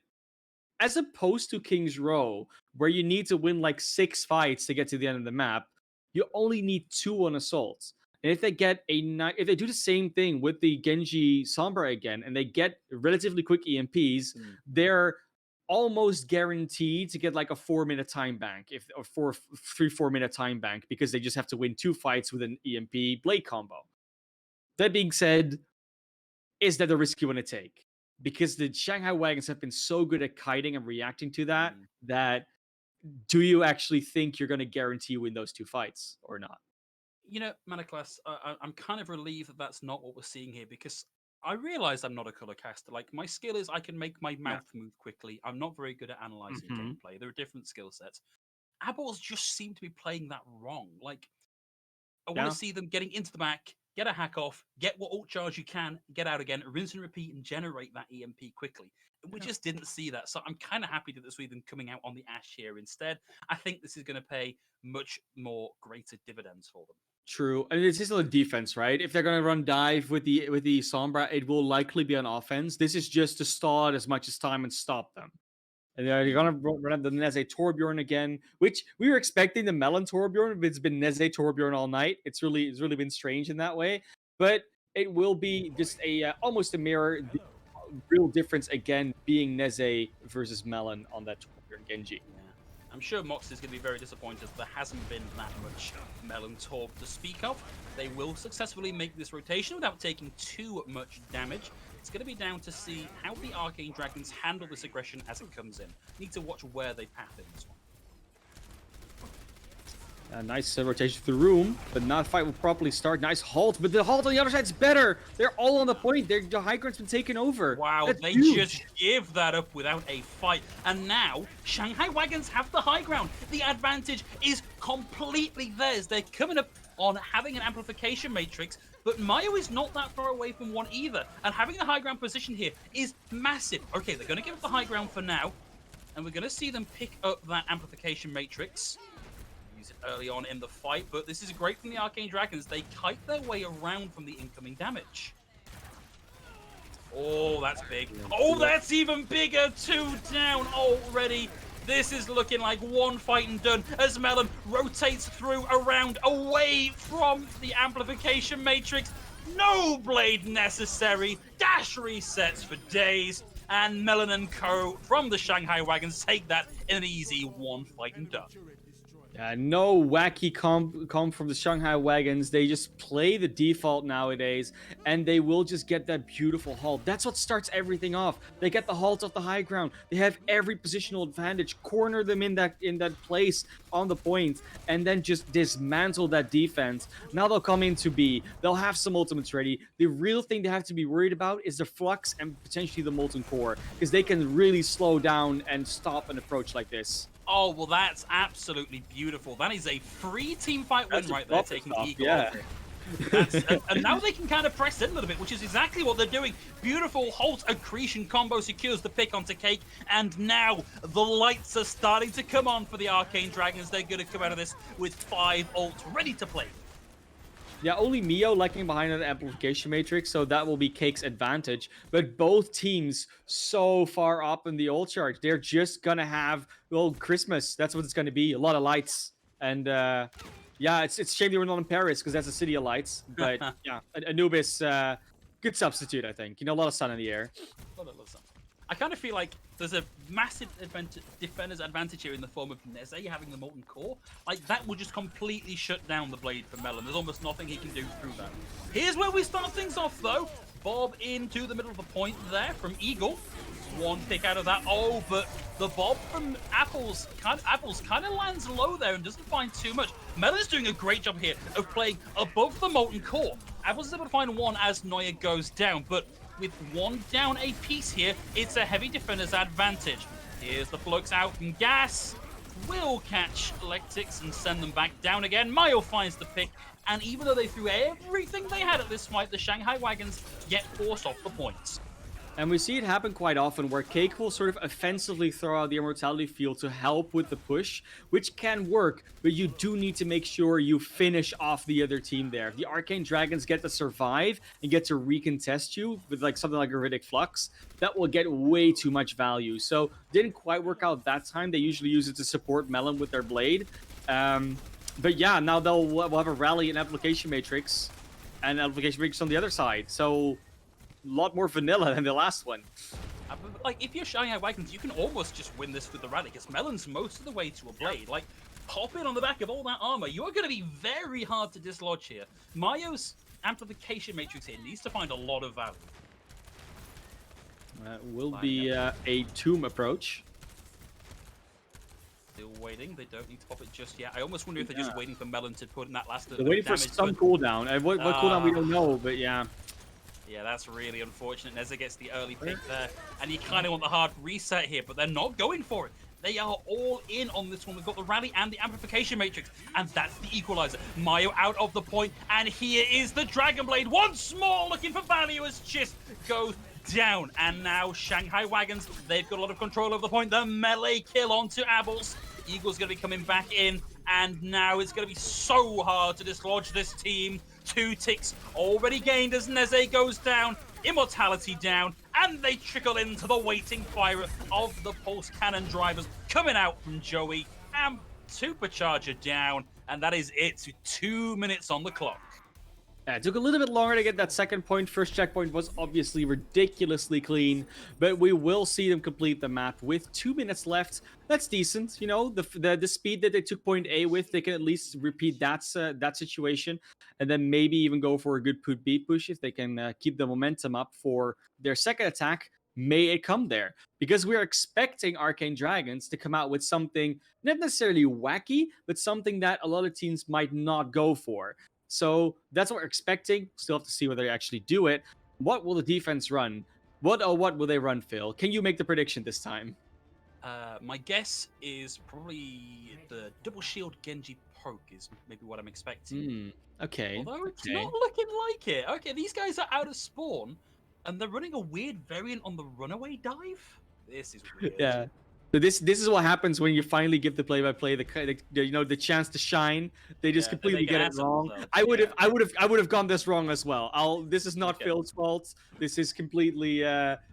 B: as opposed to King's Row, where you need to win like 6 fights to get to the end of the map, you only need 2 on assaults. And if they do the same thing with the Genji Sombra again, and they get relatively quick EMPs, they're almost guaranteed to get like a 4-minute time bank, 3-4 minute time bank, because they just have to win 2 fights with an EMP blade combo. That being said, is that the risk you want to take? Because the Shanghai Wagons have been so good at kiting and reacting to that, that do you actually think you're going to guarantee win those 2 fights or not?
A: You know, Manaclass, I'm kind of relieved that that's not what we're seeing here, because I realize I'm not a color caster. Like, my skill is I can make my mouth move quickly. I'm not very good at analyzing gameplay. There are different skill sets. Abor's just seem to be playing that wrong. Like, I want to see them getting into the back, get a hack off, get what ult charge you can, get out again, rinse and repeat, and generate that EMP quickly. We just didn't see that. So I'm kind of happy that this was them coming out on the Ash here instead. I think this is going to pay much more greater dividends for them.
B: True. I mean, it's still a defense, right? If they're going to run dive with the Sombra, it will likely be on offense. This is just to stall it as much as time and stop them. And they're going to run the Neze Torbjorn again, which we were expecting the Melon Torbjorn, but it's been Neze Torbjorn all night. It's really been strange in that way. But it will be just almost a mirror. The real difference, again, being Neze versus Melon on that Torbjorn Genji.
A: I'm sure Mox is going to be very disappointed there hasn't been that much Melon Torb to speak of. They will successfully make this rotation without taking too much damage. It's going to be down to see how the Arcane Dragons handle this aggression as it comes in. Need to watch where they path in this one.
B: A nice rotation through the room, but not fight will properly start. Nice halt, but the halt on the other side's better. They're all on the point. The high ground's been taken over.
A: Wow,
B: That's
A: they
B: huge.
A: just give that up without a fight. And now, Shanghai Wagons have the high ground. The advantage is completely theirs. They're coming up on having an amplification matrix, but Mayo is not that far away from one either. And having the high ground position here is massive. Okay, they're going to give up the high ground for now, and we're going to see them pick up that amplification matrix. Use it early on in the fight, but this is great from the Arcane Dragons. They kite their way around from the incoming damage. Oh, that's big. Oh, that's even bigger. 2 down already. This is looking like one fight and done as Melon rotates through, around, away from the amplification matrix. No blade necessary. Dash resets for days. And Melon and Co. from the Shanghai Wagons take that in an easy one fight and done.
B: No wacky comp from the Shanghai Wagons. They just play the default nowadays, and they will just get that beautiful halt. That's what starts everything off. They get the halt off the high ground. They have every positional advantage. Corner them in that place on the point, and then just dismantle that defense. Now they'll come into B. They'll have some ultimates ready. The real thing they have to be worried about is the Flux and potentially the Molten Core, because they can really slow down and stop an approach like this.
A: Oh, well, that's absolutely beautiful. That is a free team fight win right there, taking Eagle off. And now they can kind of press in a little bit, which is exactly what they're doing. Beautiful Halt Accretion combo secures the pick onto Cake, and now the lights are starting to come on for the Arcane Dragons. They're going to come out of this with 5 ults ready to play.
B: Yeah, only Mio lagging behind an amplification matrix, so that will be Cake's advantage. But both teams so far up in the ult chart, they're just gonna have, well, Christmas. That's what it's gonna be. A lot of lights. And yeah, it's a shame they were not in Paris because that's a city of lights. But yeah, Anubis, good substitute, I think. You know, a lot of sun in the air.
A: I kind of feel like there's a massive defender's advantage here in the form of Neze having the Molten Core. Like, that will just completely shut down the blade for Melon. There's almost nothing he can do through that. Here's where we start things off, though. Bob into the middle of the point there from Eagle. One pick out of that. Oh, but the Bob from Apples kind of lands low there and doesn't find too much. Melon's doing a great job here of playing above the Molten Core. Apples is able to find one as Neuer goes down, but with 1 down a piece here, it's a heavy defender's advantage. Here's the Flux out from Gas. Will catch Electics and send them back down again. Mayo finds the pick, and even though they threw everything they had at this fight, the Shanghai Wagons get forced off the points.
B: And we see it happen quite often where Cake will sort of offensively throw out the Immortality Field to help with the push, which can work, but you do need to make sure you finish off the other team there. If the Arcane Dragons get to survive and get to recontest you with like something like a Riddick Flux, that will get way too much value. So didn't quite work out that time. They usually use it to support Melon with their blade. But yeah, now we'll have a rally and Application Matrix and Application Matrix on the other side. So a lot more vanilla than the last one.
A: Like, if you're Shanghai Wagons, you can almost just win this with the rally, because Melon's most of the way to a blade. Like, pop in on the back of all that armor. You're going to be very hard to dislodge here. Mayo's amplification matrix here needs to find a lot of value.
B: Will be a tomb approach.
A: Still waiting. They don't need to pop it just yet. I almost wonder if they're just waiting for Melon to put in that last
B: They're waiting for some cooldown. What cooldown we don't know, but yeah.
A: Yeah, that's really unfortunate. Neza gets the early pick there, and you kind of want the hard reset here, but they're not going for it. They are all in on this one. We've got the rally and the amplification matrix, and that's the equalizer. Mayo out of the point, and here is the Dragon Blade once more, looking for value as Chis goes down. And now Shanghai Wagons, they've got a lot of control over the point. The melee kill onto Abels. Eagle's going to be coming back in, and now it's going to be so hard to dislodge this team. 2 ticks already gained as Neze goes down, Immortality down, and they trickle into the waiting fire of the Pulse Cannon drivers coming out from Joey, and Supercharger down, and that is it. 2 minutes on the clock.
B: Yeah, it took a little bit longer to get that second point. First checkpoint was obviously ridiculously clean, but we will see them complete the map with 2 minutes left. That's decent, you know. The speed that they took point A with, they can at least repeat that situation, and then maybe even go for a good put B push if they can keep the momentum up for their second attack. may it come there, because we're expecting Arcane Dragons to come out with something not necessarily wacky, but something that a lot of teams might not go for. So that's what we're expecting. Still have to see whether they actually do it. What will the defense run? What will they run, Phil? Can you make the prediction this time?
A: My guess is probably the double shield Genji poke is maybe what I'm expecting.
B: Okay.
A: Although it's not looking like it. Okay, these guys are out of spawn, and they're running a weird variant on the runaway dive. This is weird.
B: Yeah. So this is what happens when you finally give the play-by-play the chance to shine. They just completely get it wrong. I would have gone this wrong as well. This is not Phil's fault. This is completely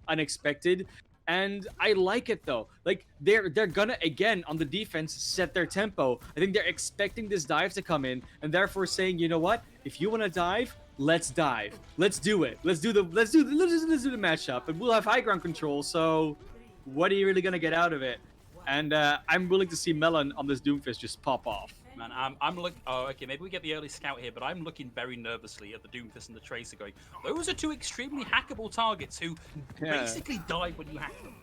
B: unexpected. And I like it though. Like they're gonna again on the defense set their tempo. I think they're expecting this dive to come in, and therefore saying, you know what? If you want to dive, let's dive. Let's do it. Let's do the matchup, and we'll have high ground control. So, what are you really gonna get out of it? And I'm willing to see Melon on this Doomfist just pop off.
A: Man, I'm looking. Oh, okay. Maybe we get the early scout here, but I'm looking very nervously at the Doomfist and the Tracer going. Those are two extremely hackable targets who basically die when you hack them.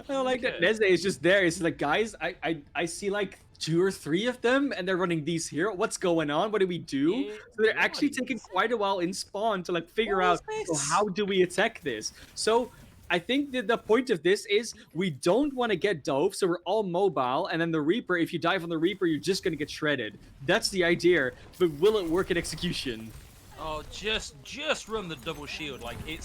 B: I like that Neze is just there. It's like, guys, I see like 2 or 3 of them, and they're running these here. What's going on? What do we do? So they're actually taking quite a while in spawn to like figure out, well, how do we attack this? So I think that the point of this is we don't want to get dove, so we're all mobile, and then the Reaper, if you dive on the Reaper, you're just going to get shredded. That's the idea, but will it work in execution?
A: Oh, just run the double shield. Like, it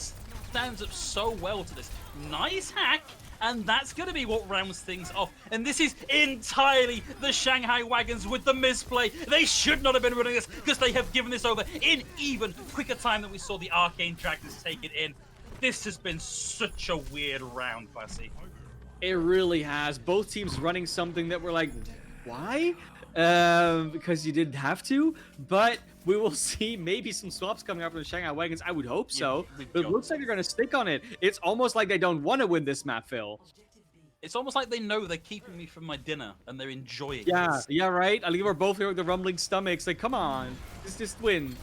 A: stands up so well to this. Nice hack, and that's going to be what rounds things off. And this is entirely the Shanghai Wagons with the misplay. They should not have been running this, because they have given this over in even quicker time than we saw the Arcane Dragons take it in. This has been such a weird round, Classy.
B: It really has. Both teams running something that we're like, why? Because you didn't have to. But we will see maybe some swaps coming up from the Shanghai Wagons. I would hope so. But it looks like they're going to stick on it. It's almost like they don't want to win this map, Phil.
A: It's almost like they know they're keeping me from my dinner and they're enjoying it.
B: Yeah, right? I think we're both here with the rumbling stomachs. Like, come on. Just win.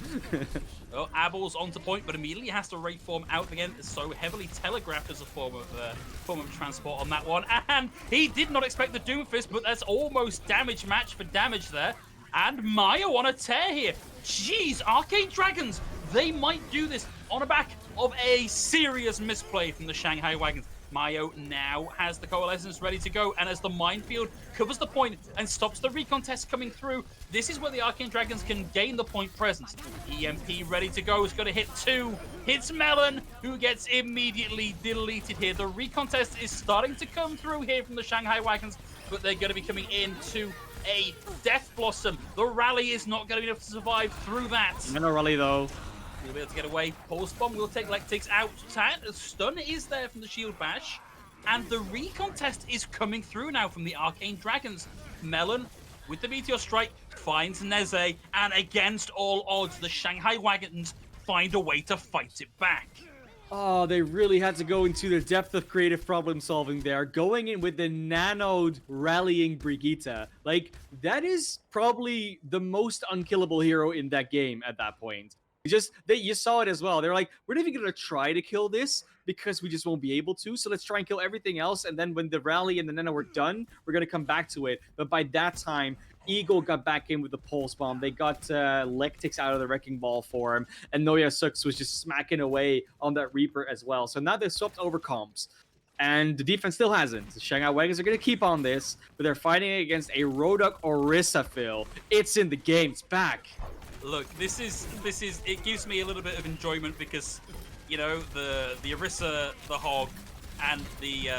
A: Oh, Abel's onto point, but immediately has to rate form out again. It's so heavily telegraphed as a form of transport on that one. And he did not expect the Doomfist, but that's almost damage match for damage there. And Maya on a tear here. Jeez, Arcane Dragons, they might do this on the back of a serious misplay from the Shanghai Wagons. Mayo now has the Coalescence ready to go, and as the minefield covers the point and stops the recon test coming through, this is where the Arcane Dragons can gain the point presence. EMP ready to go, is going to hit 2, hits Melon, who gets immediately deleted here. The recon test is starting to come through here from the Shanghai Wagons, but they're going to be coming into a Death Blossom. The rally is not going to be enough to survive through that.
B: No rally though.
A: He'll be able to get away. Pulse Bomb will take Lectix out. Stun is there from the Shield Bash. And the recon test is coming through now from the Arcane Dragons. Melon, with the Meteor Strike, finds Neze. And against all odds, the Shanghai Wagons find a way to fight it back.
B: Oh, they really had to go into the depth of creative problem solving there. Going in with the nanoed rallying Brigitte. Like, that is probably the most unkillable hero in that game at that point. You saw it as well. They're like, we're not even going to try to kill this because we just won't be able to. So let's try and kill everything else. And then when the rally and the nano were done, we're going to come back to it. But by that time, Eagle got back in with the Pulse Bomb. They got Lectix out of the Wrecking Ball for him. And Noya Sux was just smacking away on that Reaper as well. So now they've swapped over comps. And the defense still hasn't. The Shanghai Wagons are going to keep on this. But they're fighting against a Rodok Orisa, Phil. It's in the game. It's back.
A: Look, this is it gives me a little bit of enjoyment because, you know, the Orisa, the Hog, and the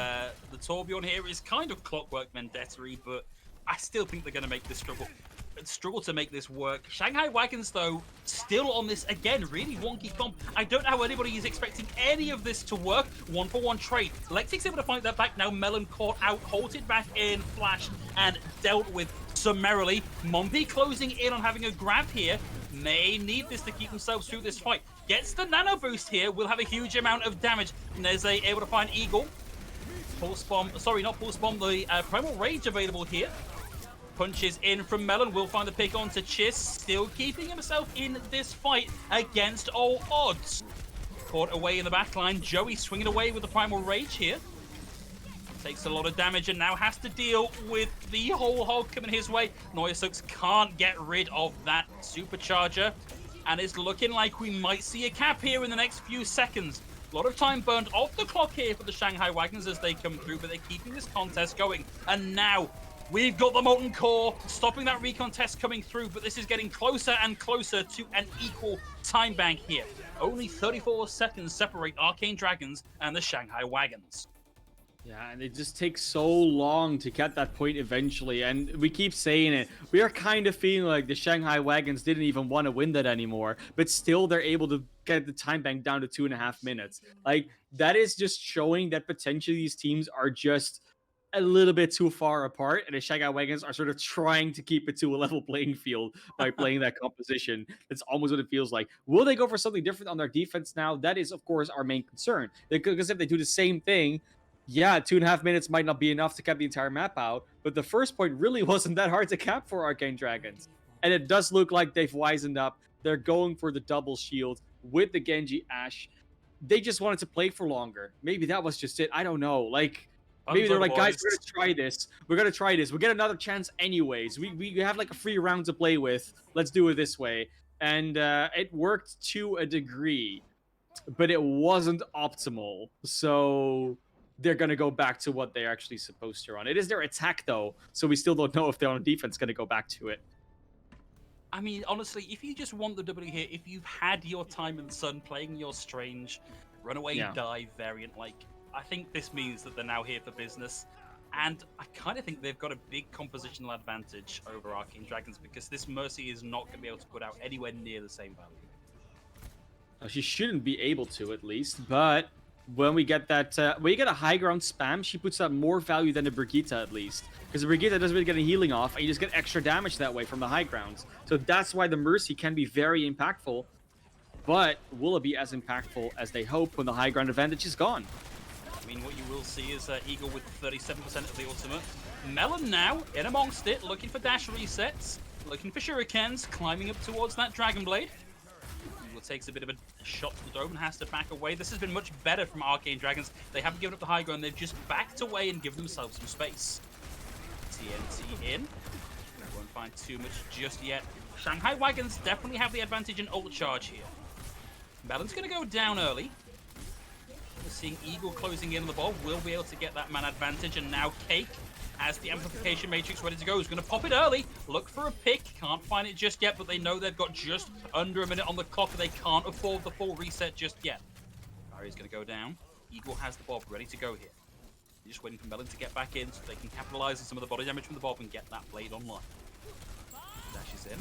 A: Torbjorn here is kind of Clockwork Vendetta-y, but I still think they're going to make this struggle to make this work. Shanghai Wagons, though, still on this, again, really wonky comp. I don't know how anybody is expecting any of this to work. 1-for-1 trade. Lectix able to fight that back now. Melon caught out, halted back in, flashed, and dealt with summarily. Mombi closing in on having a grab here. May need this to keep themselves through this fight. Gets the nano boost here. Will have a huge amount of damage. Neze able to find Eagle. Pulse Bomb. Sorry, not Pulse Bomb. The Primal Rage available here. Punches in from Melon. Will find the pick onto Chiss. Still keeping himself in this fight against all odds. Caught away in the backline. Joey swinging away with the Primal Rage here. Takes a lot of damage and now has to deal with the whole hog coming his way. Noyasux can't get rid of that supercharger. And it's looking like we might see a cap here in the next few seconds. A lot of time burned off the clock here for the Shanghai Wagons as they come through, but they're keeping this contest going. And now we've got the Molten Core stopping that recon test coming through, but this is getting closer and closer to an equal time bank here. Only 34 seconds separate Arcane Dragons and the Shanghai Wagons.
B: Yeah, and it just takes so long to get that point eventually, and we keep saying it. We are kind of feeling like the Shanghai Wagons didn't even want to win that anymore, but still they're able to get the time bank down to 2.5 minutes. Like, that is just showing that potentially these teams are just a little bit too far apart, and the Shanghai Wagons are sort of trying to keep it to a level playing field by playing that composition. That's almost what it feels like. Will they go for something different on their defense now? That is, of course, our main concern. Because if they do the same thing, yeah, 2.5 minutes might not be enough to cap the entire map out, but the first point really wasn't that hard to cap for Arcane Dragons. And it does look like they've wisened up. They're going for the double shield with the Genji Ashe. They just wanted to play for longer. Maybe that was just it. I don't know. Like, maybe they're like, guys, we're going to try this. We're going to try this. We get another chance anyways. We have like a free round to play with. Let's do it this way. And it worked to a degree, but it wasn't optimal. So they're going to go back to what they're actually supposed to run. It is their attack, though, so we still don't know if they're on defense going to go back to it.
A: I mean, honestly, if you just want the W here, if you've had your time in the sun playing your strange runaway dive variant, like, I think this means that they're now here for business. And I kind of think they've got a big compositional advantage over Arcane Dragons because this Mercy is not going to be able to put out anywhere near the same value.
B: She shouldn't be able to, at least, but when we get that, when you get a high ground spam, she puts out more value than the Brigitte, at least. Because the Brigitte doesn't really get a healing off, and you just get extra damage that way from the high grounds. So that's why the Mercy can be very impactful. But will it be as impactful as they hope when the high ground advantage is gone?
A: I mean, what you will see is Eagle with 37% of the ultimate. Melon now, in amongst it, looking for dash resets, looking for shurikens, climbing up towards that Dragon Blade. Takes a bit of a shot to the dome and has to back away. This has been much better from Arcane Dragons. They haven't given up the high ground. They've just backed away and given themselves some space. TNT in. Won't find too much just yet. Shanghai Wagons definitely have the advantage in ult charge here. Melon's going to go down early. We're seeing Eagle closing in on the ball. Will be able to get that man advantage. And now Cake has the amplification matrix ready to go. He's going to pop it early. Look for a pick. Can't find it just yet, but they know they've got just under a minute on the clock. They can't afford the full reset just yet. Barry's going to go down. Eagle has the Bob ready to go here. They're just waiting for Melon to get back in so they can capitalize on some of the body damage from the Bob and get that blade online. Dashes in.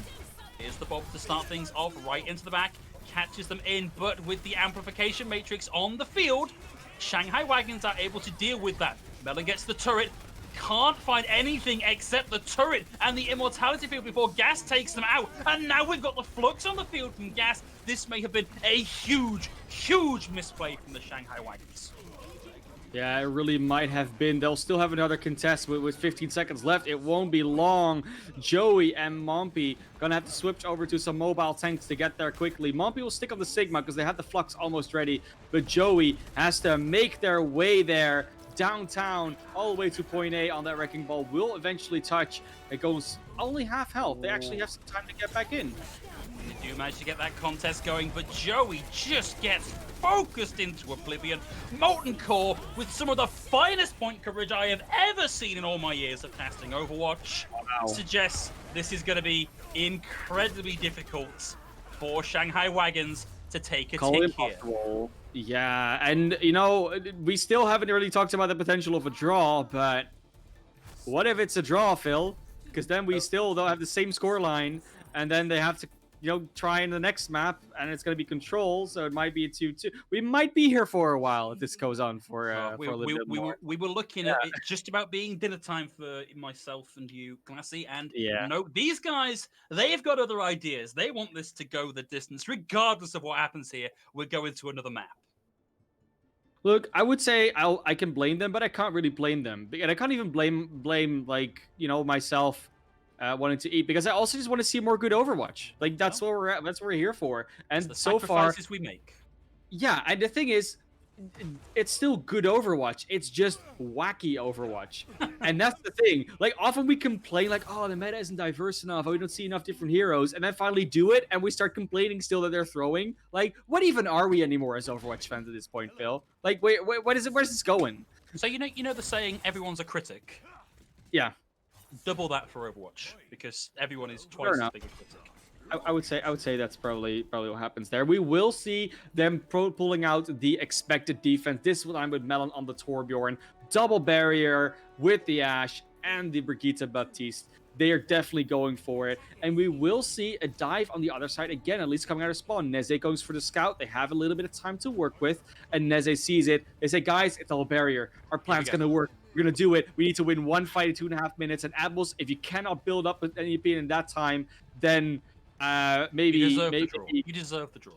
A: Here's the Bob to start things off right into the back. Catches them in, but with the amplification matrix on the field, Shanghai Wagons are able to deal with that. Melon gets the turret. Can't find anything except the turret and the immortality field before Gas takes them out. And now we've got the flux on the field from Gas. This may have been a huge, huge misplay from the Shanghai Wagons.
B: Yeah, it really might have been. They'll still have another contest with 15 seconds left. It won't be long. Joey and Mompy gonna have to switch over to some mobile tanks to get there quickly. Mompy will stick on the Sigma because they have the flux almost ready. But Joey has to make their way there downtown all the way to point A on that wrecking ball. Will eventually touch. It goes only half health. They actually have some time to get back in.
A: They do manage to get that contest going, but Joey just gets focused into oblivion. Molten Core with some of the finest point coverage I have ever seen in all my years of casting Overwatch.
B: Wow.
A: Suggests this is going to be incredibly difficult for Shanghai Wagons to take a tick here.
B: Yeah, and you know, we still haven't really talked about the potential of a draw, but what if it's a draw, Phil? Because then we still don't have the same score line, and then they have to, you know, try in the next map, and it's going to be control, so it might be a 2-2. We might be here for a while if this goes on for a little bit more.
A: We were looking at it just about being dinner time for myself and you, Glassy, and no, these guys, they've got other ideas. They want this to go the distance. Regardless of what happens here, we're going to another map.
B: Look, I would say I can blame them, but I can't really blame them. And I can't even blame like, you know, myself wanting to eat, because I also just want to see more good Overwatch. Like, that's what we're at. That's what we're here for. And so far,
A: we make.
B: Yeah, and the thing is, it's still good Overwatch. It's just wacky Overwatch. And that's the thing. Like, often we complain, like, oh, the meta isn't diverse enough. Oh, we don't see enough different heroes. And then finally do it, and we start complaining still that they're throwing. Like, what even are we anymore as Overwatch fans at this point, Phil? Like, wait, what is it? Where's this going?
A: So you know the saying, everyone's a critic.
B: Yeah,
A: Double that for Overwatch, because everyone is
B: fair
A: twice as
B: enough.
A: big a critic.
B: I would say that's probably what happens there. We will see them pulling out the expected defense. This time with Melon on the Torbjorn, double barrier with the Ashe and the Brigitte Baptiste. They are definitely going for it, and we will see a dive on the other side again. At least coming out of spawn, Neze goes for the scout. They have a little bit of time to work with, and Neze sees it. They say, "Guys, it's all barrier. Our plan's gonna work. We're gonna do it. We need to win one fight in 2.5 minutes." And Admirals, if you cannot build up with any opinion in that time, then maybe
A: You deserve the draw. You deserve the draw.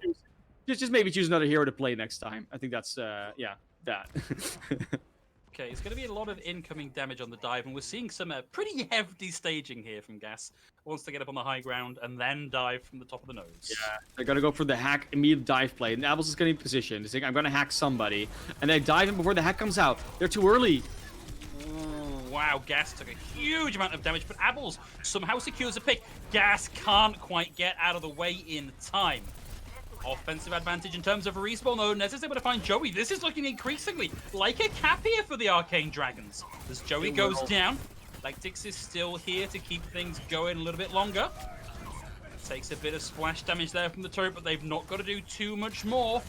B: Just maybe choose another hero to play next time. I think that's yeah, that.
A: Okay, it's going to be a lot of incoming damage on the dive, and we're seeing some pretty hefty staging here from Gas. Wants to get up on the high ground and then dive from the top of the nose.
B: Yeah, they're gonna go for the hack immediate dive play. And Apples is gonna be positioned. He's like, I'm gonna hack somebody, and they dive in before the hack comes out. They're too early.
A: Wow, Gas took a huge amount of damage, but Abels somehow secures a pick. Gas can't quite get out of the way in time. Offensive advantage in terms of a respawn, though. Nez is able to find Joey. This is looking increasingly like a cap here for the Arcane Dragons. As Joey goes down, Lactix is still here to keep things going a little bit longer. Takes a bit of splash damage there from the turret, but they've not got to do too much more.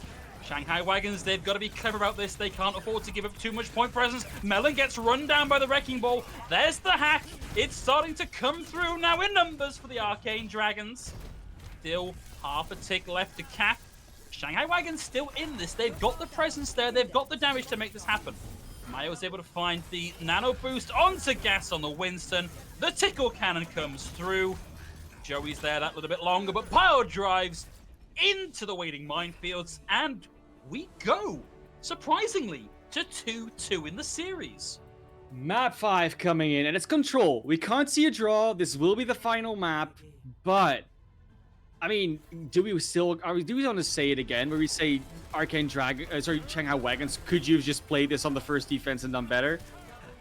A: Shanghai Wagons, they've got to be clever about this. They can't afford to give up too much point presence. Melon gets run down by the Wrecking Ball. There's the hack. It's starting to come through now in numbers for the Arcane Dragons. Still half a tick left to cap. Shanghai Wagons still in this. They've got the presence there. They've got the damage to make this happen. Mayo's able to find the nano boost onto Gas on the Winston. The tickle cannon comes through. Joey's there that little bit longer, but Pile drives into the waiting minefields, and we go, surprisingly, to 2-2 in the series.
B: Map 5 coming in, and it's Control. We can't see a draw. This will be the final map, but I mean, do we want to say it again, where we say Shanghai Wagons, could you have just played this on the first defense and done better?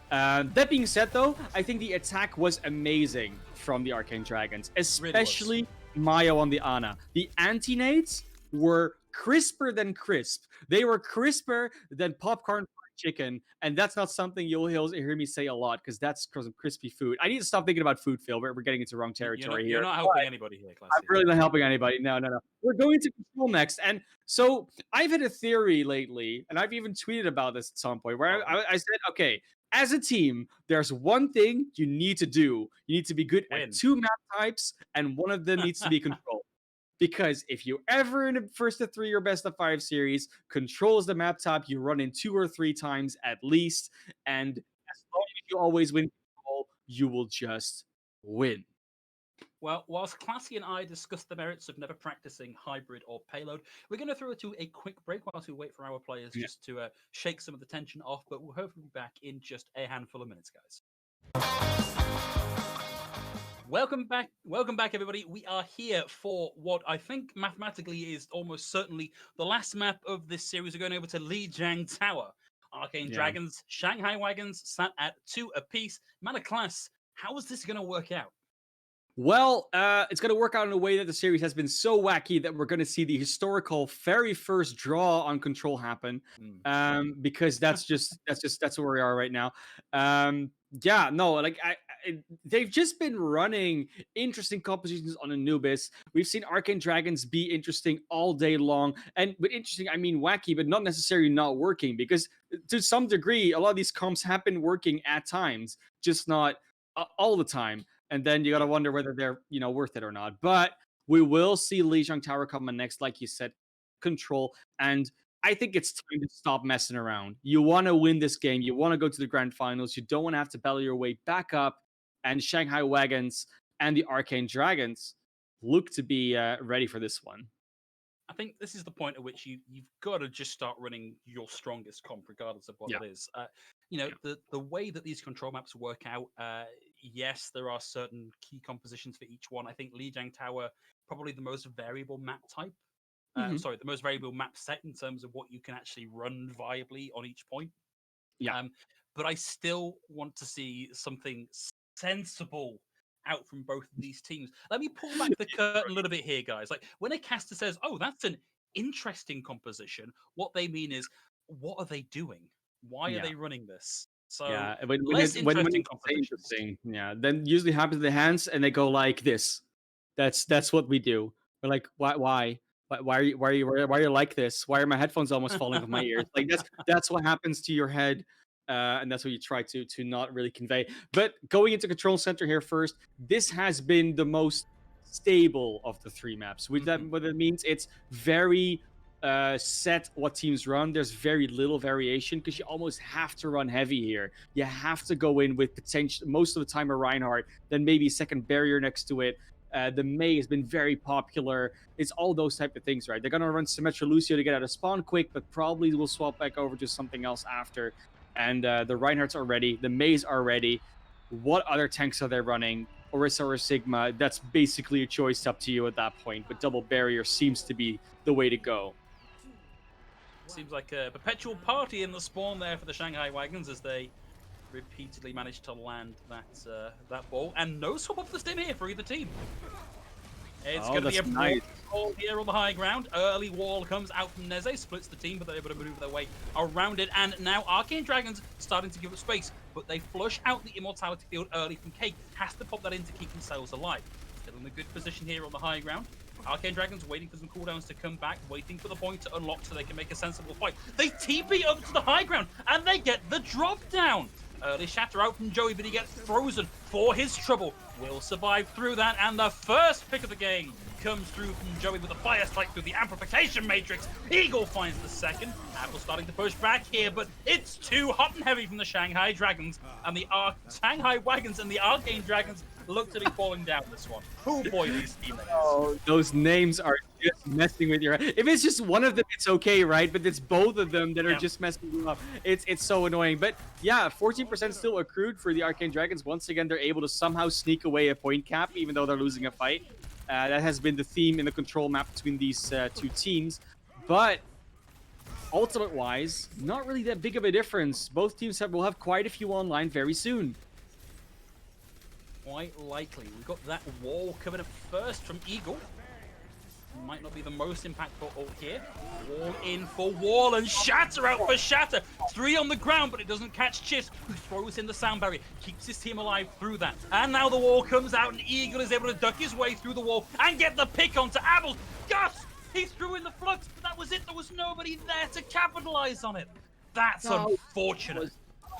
B: That being said, though, I think the attack was amazing from the Arcane Dragons, especially Mayo on the Ana. The anti-nades were crisper than crisp. They were crisper than popcorn fried chicken, and that's not something you'll hear me say a lot, because that's some crispy food. I need to stop thinking about food, Phil. We're getting into wrong territory here.
A: You're not helping anybody here, Classy.
B: I'm really not helping anybody. No. We're going to Control next. And so I've had a theory lately, and I've even tweeted about this at some point, where I said, okay, as a team, there's one thing you need to do. You need to be good at 2 map types, and one of them needs to be Control. Because if you ever in a first of 3 or best of 5 series, Control is the map type you run in 2 or 3 times at least. And as long as you always win Control, you will just win.
A: Well, whilst Classy and I discuss the merits of never practicing hybrid or payload, we're going to throw it to a quick break whilst we wait for our players just to shake some of the tension off, but we'll hopefully be back in just a handful of minutes, guys. Welcome back, everybody. We are here for what I think mathematically is almost certainly the last map of this series. We're going over to Lijiang Tower. Arcane Dragons, Shanghai Wagons sat at 2 apiece. Man of class, how is this going to work out?
B: Well, it's going to work out in a way that the series has been so wacky that we're going to see the historical very first draw on Control happen, because that's where we are right now. They've just been running interesting compositions on Anubis. We've seen Arcane Dragons be interesting all day long, and with interesting I mean wacky, but not necessarily not working, because to some degree a lot of these comps have been working at times, just not all the time. And then you got to wonder whether they're, worth it or not. But we will see Lijiang Tower coming next, like you said, Control. And I think it's time to stop messing around. You want to win this game. You want to go to the grand finals. You don't want to have to battle your way back up. And Shanghai Wagons and the Arcane Dragons look to be ready for this one.
A: I think this is the point at which you've got to just start running your strongest comp, regardless of what it is. The way that these control maps work out, yes, there are certain key compositions for each one. I think Lijiang Tower, probably the most variable map type Sorry, the most variable map set in terms of what you can actually run viably on each point.
B: Yeah.
A: But I still want to see something sensible out from both of these teams. Let me pull back the curtain a little bit here, guys. Like when a caster says, "Oh, that's an interesting composition," what they mean is, what are they doing? Why are they running this? So
B: Yeah,
A: less
B: when
A: interesting
B: it's say
A: compositions.
B: interesting, yeah, then usually happens to the hands and they go like this. That's what we do. We're like, why are you like this? Why are my headphones almost falling off my ears? Like that's what happens to your head, and that's what you try to not really convey. But going into control center here first, this has been the most stable of the three maps. With that, what it means, it's very set what teams run. There's very little variation because you almost have to run heavy here. You have to go in with potential most of the time a Reinhardt, then maybe a second barrier next to it. The Mei has been very popular. It's all those type of things, right? They're gonna run Symmetra Lucio to get out of spawn quick, but probably will swap back over to something else after. And the Reinhardts are ready. The Meis are ready. What other tanks are they running? Orisa or Sigma? That's basically a choice up to you at that point. But double barrier seems to be the way to go.
A: Seems like a perpetual party in the spawn there for the Shanghai Wagons as they repeatedly managed to land that ball. And no swap off the stim here for either team. It's going to be a
B: nice
A: ball here on the high ground. Early wall comes out from Neze, splits the team, but they're able to maneuver their way around it. And now Arcane Dragons starting to give up space, but they flush out the Immortality field early from Cake. Has to pop that in to keep themselves alive. Still in a good position here on the high ground. Arcane Dragons waiting for some cooldowns to come back, waiting for the point to unlock so they can make a sensible fight. They TP up to the high ground, and they get the drop down. Early shatter out from Joey, but he gets frozen for his trouble. Will survive through that, and the first pick of the game comes through from Joey with a fire strike through the amplification matrix. Eagle finds the second. Apple starting to push back here, but it's too hot and heavy from the Shanghai Dragons, and the Shanghai Wagons and the Arcane Dragons look to be falling down this one. Oh boy, these teammates.
B: Oh, those names are just messing with your head. If it's just one of them, it's okay, right? But it's both of them that are just messing you up. It's so annoying. But yeah, 14% still accrued for the Arcane Dragons. Once again, they're able to somehow sneak away a point cap, even though they're losing a fight. That has been the theme in the control map between these two teams. But ultimate-wise, not really that big of a difference. Both teams will have quite a few online very soon.
A: Quite likely. We've got that wall coming up first from Eagle. Might not be the most impactful ult here. Wall in for wall and Shatter out for Shatter. 3 on the ground, but it doesn't catch Chiss, who throws in the sound barrier, keeps his team alive through that. And now the wall comes out and Eagle is able to duck his way through the wall and get the pick onto Abel. Gus! He threw in the flux, but that was it. There was nobody there to capitalize on it. That's unfortunate.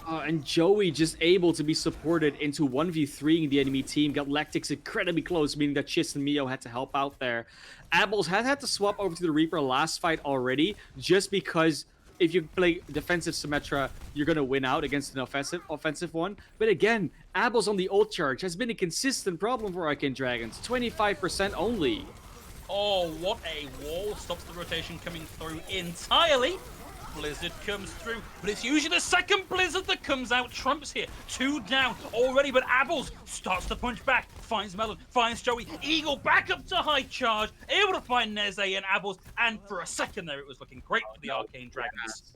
B: And Joey just able to be supported into 1v3ing the enemy team. Got Lactics incredibly close, meaning that Chiss and Mio had to help out there. Abels had to swap over to the Reaper last fight already, just because if you play defensive Symmetra, you're going to win out against an offensive one. But again, Abels on the ult charge has been a consistent problem for Arcane Dragons. 25% only.
A: Oh, what a wall. Stops the rotation coming through entirely. Blizzard comes through, but it's usually the second Blizzard that comes out. Trump's here, 2 down already, but Abels starts to punch back, finds Melon, finds Joey. Eagle back up to high charge, able to find Neze and Abels, and for a second there it was looking great for the Arcane Dragons.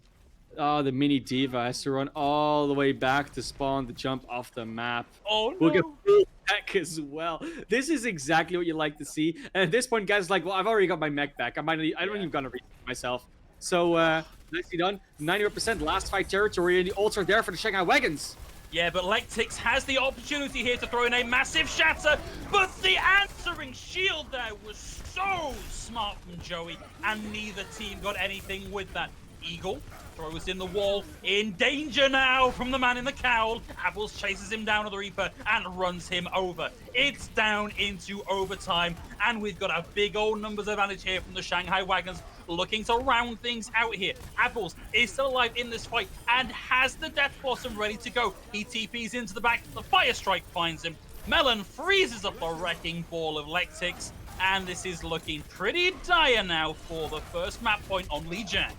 B: Oh, the mini diva has to run all the way back to spawn to jump off the map.
A: Oh no!
B: We'll get full mech as well. This is exactly what you like to see. And at this point, guys, like, well, I've already got my mech back. I don't even gonna read myself. So, nicely done. 90% last fight territory, and the ults are there for the Shanghai Wagons.
A: Yeah, but Lectix has the opportunity here to throw in a massive shatter, but the answering shield there was so smart from Joey, and neither team got anything with that. Eagle throws in the wall, in danger now from the man in the cowl. Abels chases him down to the Reaper and runs him over. It's down into overtime, and we've got a big old numbers advantage here from the Shanghai Wagons, looking to round things out here. Abels is still alive in this fight and has the Death Blossom ready to go. He TPs into the back, the Fire Strike finds him. Melon freezes up the wrecking ball of Lectix, and this is looking pretty dire now for the first map point on Lee Jack.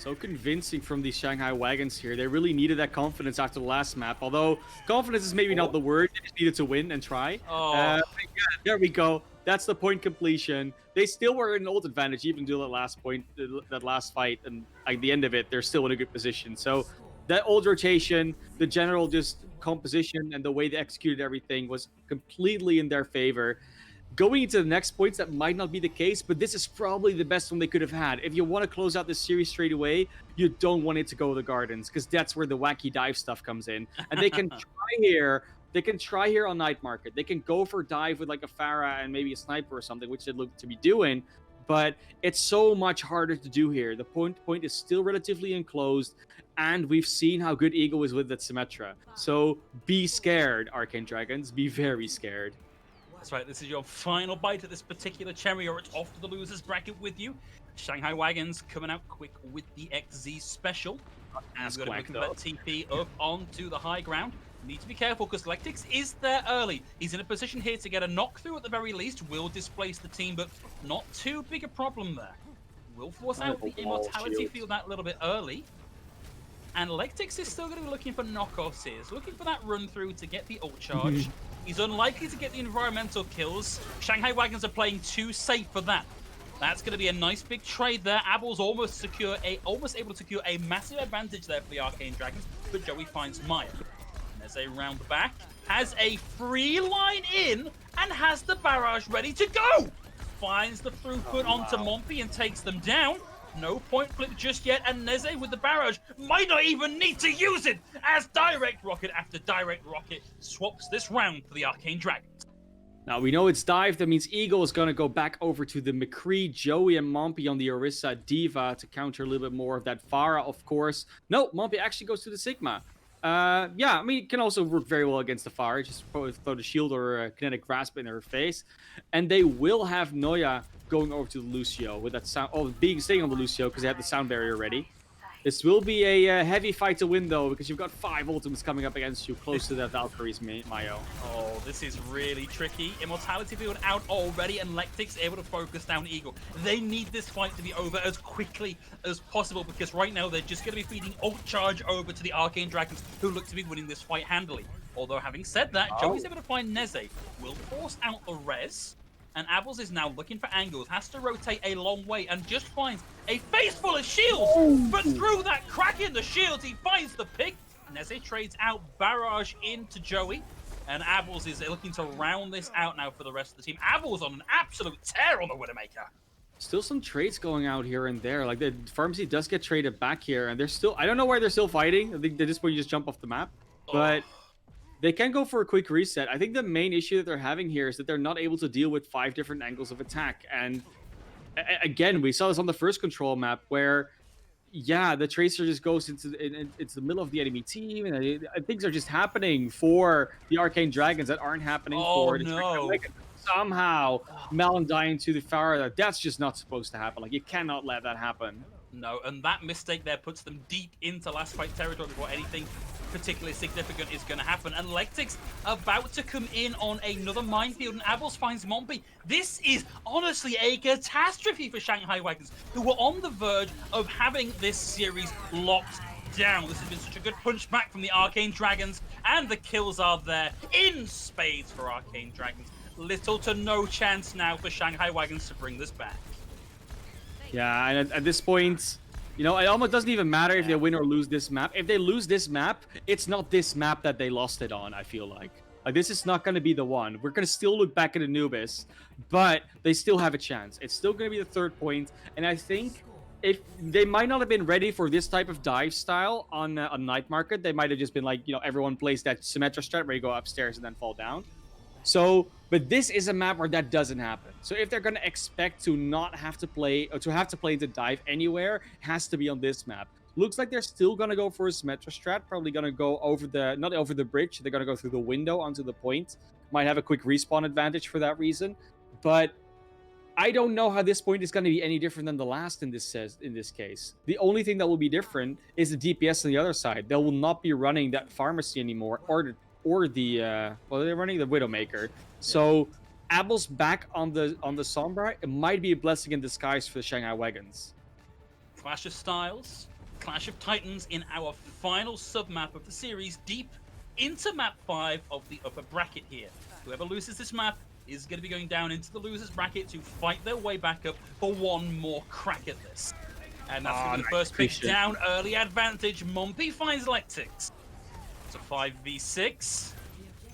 B: So convincing from these Shanghai Wagons here. They really needed that confidence after the last map. Although confidence is maybe not the word. They just needed to win and try.
A: Oh.
B: Yeah, there we go. That's the point completion. They still were in an old advantage, even though that last point, that last fight, and at the end of it, they're still in a good position. So that old rotation, the general just composition, and the way they executed everything was completely in their favor. Going into the next points, that might not be the case, but this is probably the best one they could have had. If you want to close out this series straight away, you don't want it to go to the Gardens, because that's where the wacky dive stuff comes in. And they can try here. They can try here on Night Market. They can go for dive with like a Pharah and maybe a sniper or something, which they look to be doing. But it's so much harder to do here. The point is still relatively enclosed, and we've seen how good Eagle is with that Symmetra. So be scared, Arcane Dragons. Be very scared.
A: That's right, this is your final bite at this particular cherry, or it's off to the loser's bracket with you. Shanghai Wagons coming out quick with the XZ special. And we're going to that TP up onto the high ground. Need to be careful because Lectix is there early. He's in a position here to get a knock through at the very least. Will displace the team, but not too big a problem there. Will force out the immortality field that little bit early. And Lectix is still going to be looking for knockoffs here. He's looking for that run through to get the ult charge. He's unlikely to get the environmental kills. Shanghai Wagons are playing too safe for that. That's going to be a nice big trade there. Abel's almost able to secure a massive advantage there for the Arcane Dragons, but Joey finds Maya. And there's a round the back, has a free line in, and has the barrage ready to go. Finds the throughput onto Mompy and takes them down. No point flip just yet, and Neze with the barrage might not even need to use it, as direct rocket after direct rocket swaps this round for the Arcane Dragons.
B: Now we know it's dive, that means Eagle is going to go back over to the McCree, Joey, and Mompy on the Orisa D.Va to counter a little bit more of that Pharah, of course. No, Mompy actually goes to the Sigma. Yeah, I mean, it can also work very well against the Pharah, just throw the shield or a kinetic grasp in her face. And they will have Noya going over to the Lucio with that sound, staying on the Lucio because they have the sound barrier ready. This will be a heavy fight to win though, because you've got 5 ultimates coming up against you close to that Valkyrie's Mayo.
A: Oh, this is really tricky. Immortality field out already, and Lectix able to focus down Eagle. They need this fight to be over as quickly as possible, because right now they're just going to be feeding ult charge over to the Arcane Dragons, who look to be winning this fight handily. Although having said that, Joey's able to find Neze, will force out the res, and Abels is now looking for angles, has to rotate a long way, and just finds a face full of shields. But through that crack in the shields, he finds the pick. Neze trades out barrage into Joey, and Abels is looking to round this out now for the rest of the team. Abels on an absolute tear on the Widowmaker.
B: Still some trades going out here and there. Like the Pharmacy does get traded back here, and they're still, I don't know why they're still fighting. I think at this point you just jump off the map. But they can go for a quick reset. I think the main issue that they're having here is that they're not able to deal with 5 different angles of attack. And again, we saw this on the first control map where, yeah, the Tracer just goes into the middle of the enemy team, and things are just happening for the Arcane Dragons that aren't happening for the Dragons. Somehow, Malin dying to the Pharah, that's just not supposed to happen. Like, you cannot let that happen.
A: No, and that mistake there puts them deep into last fight territory before anything particularly significant is going to happen. And Lectix about to come in on another minefield, and Abels finds Mompy. This is honestly a catastrophe for Shanghai Wagons, who were on the verge of having this series locked down. This has been such a good punch back from the Arcane Dragons, and the kills are there in spades for Arcane Dragons. Little to no chance now for Shanghai Wagons to bring this back.
B: Yeah, and at this point, you know, it almost doesn't even matter if they win or lose this map. If they lose this map, it's not this map that they lost it on, I feel like. Like, this is not going to be the one. We're going to still look back at Anubis, but they still have a chance. It's still going to be the 3rd point, and I think if they might not have been ready for this type of dive style on Night Market, they might have just been like, you know, everyone plays that Symmetra strat where you go upstairs and then fall down. So, but this is a map where that doesn't happen. So if they're going to expect to not have to play, or to have to play into dive anywhere, it has to be on this map. Looks like they're still going to go for a Symmetra strat, probably going to go over the, not over the bridge, they're going to go through the window onto the point. Might have a quick respawn advantage for that reason. But I don't know how this point is going to be any different than the last in this case. The only thing that will be different is the DPS on the other side. They will not be running that pharmacy anymore, or the well, they're running the Widowmaker. So Abel's back on the Sombra. It might be a blessing in disguise for the Shanghai Wagons.
A: Clash of styles. Clash of Titans in our final sub-map of the series, deep into map 5 of the upper bracket here. Whoever loses this map is going to be going down into the losers bracket to fight their way back up for one more crack at this. And that's going to be the first pick down, early advantage. Mompy finds Lectix. It's a 5v6,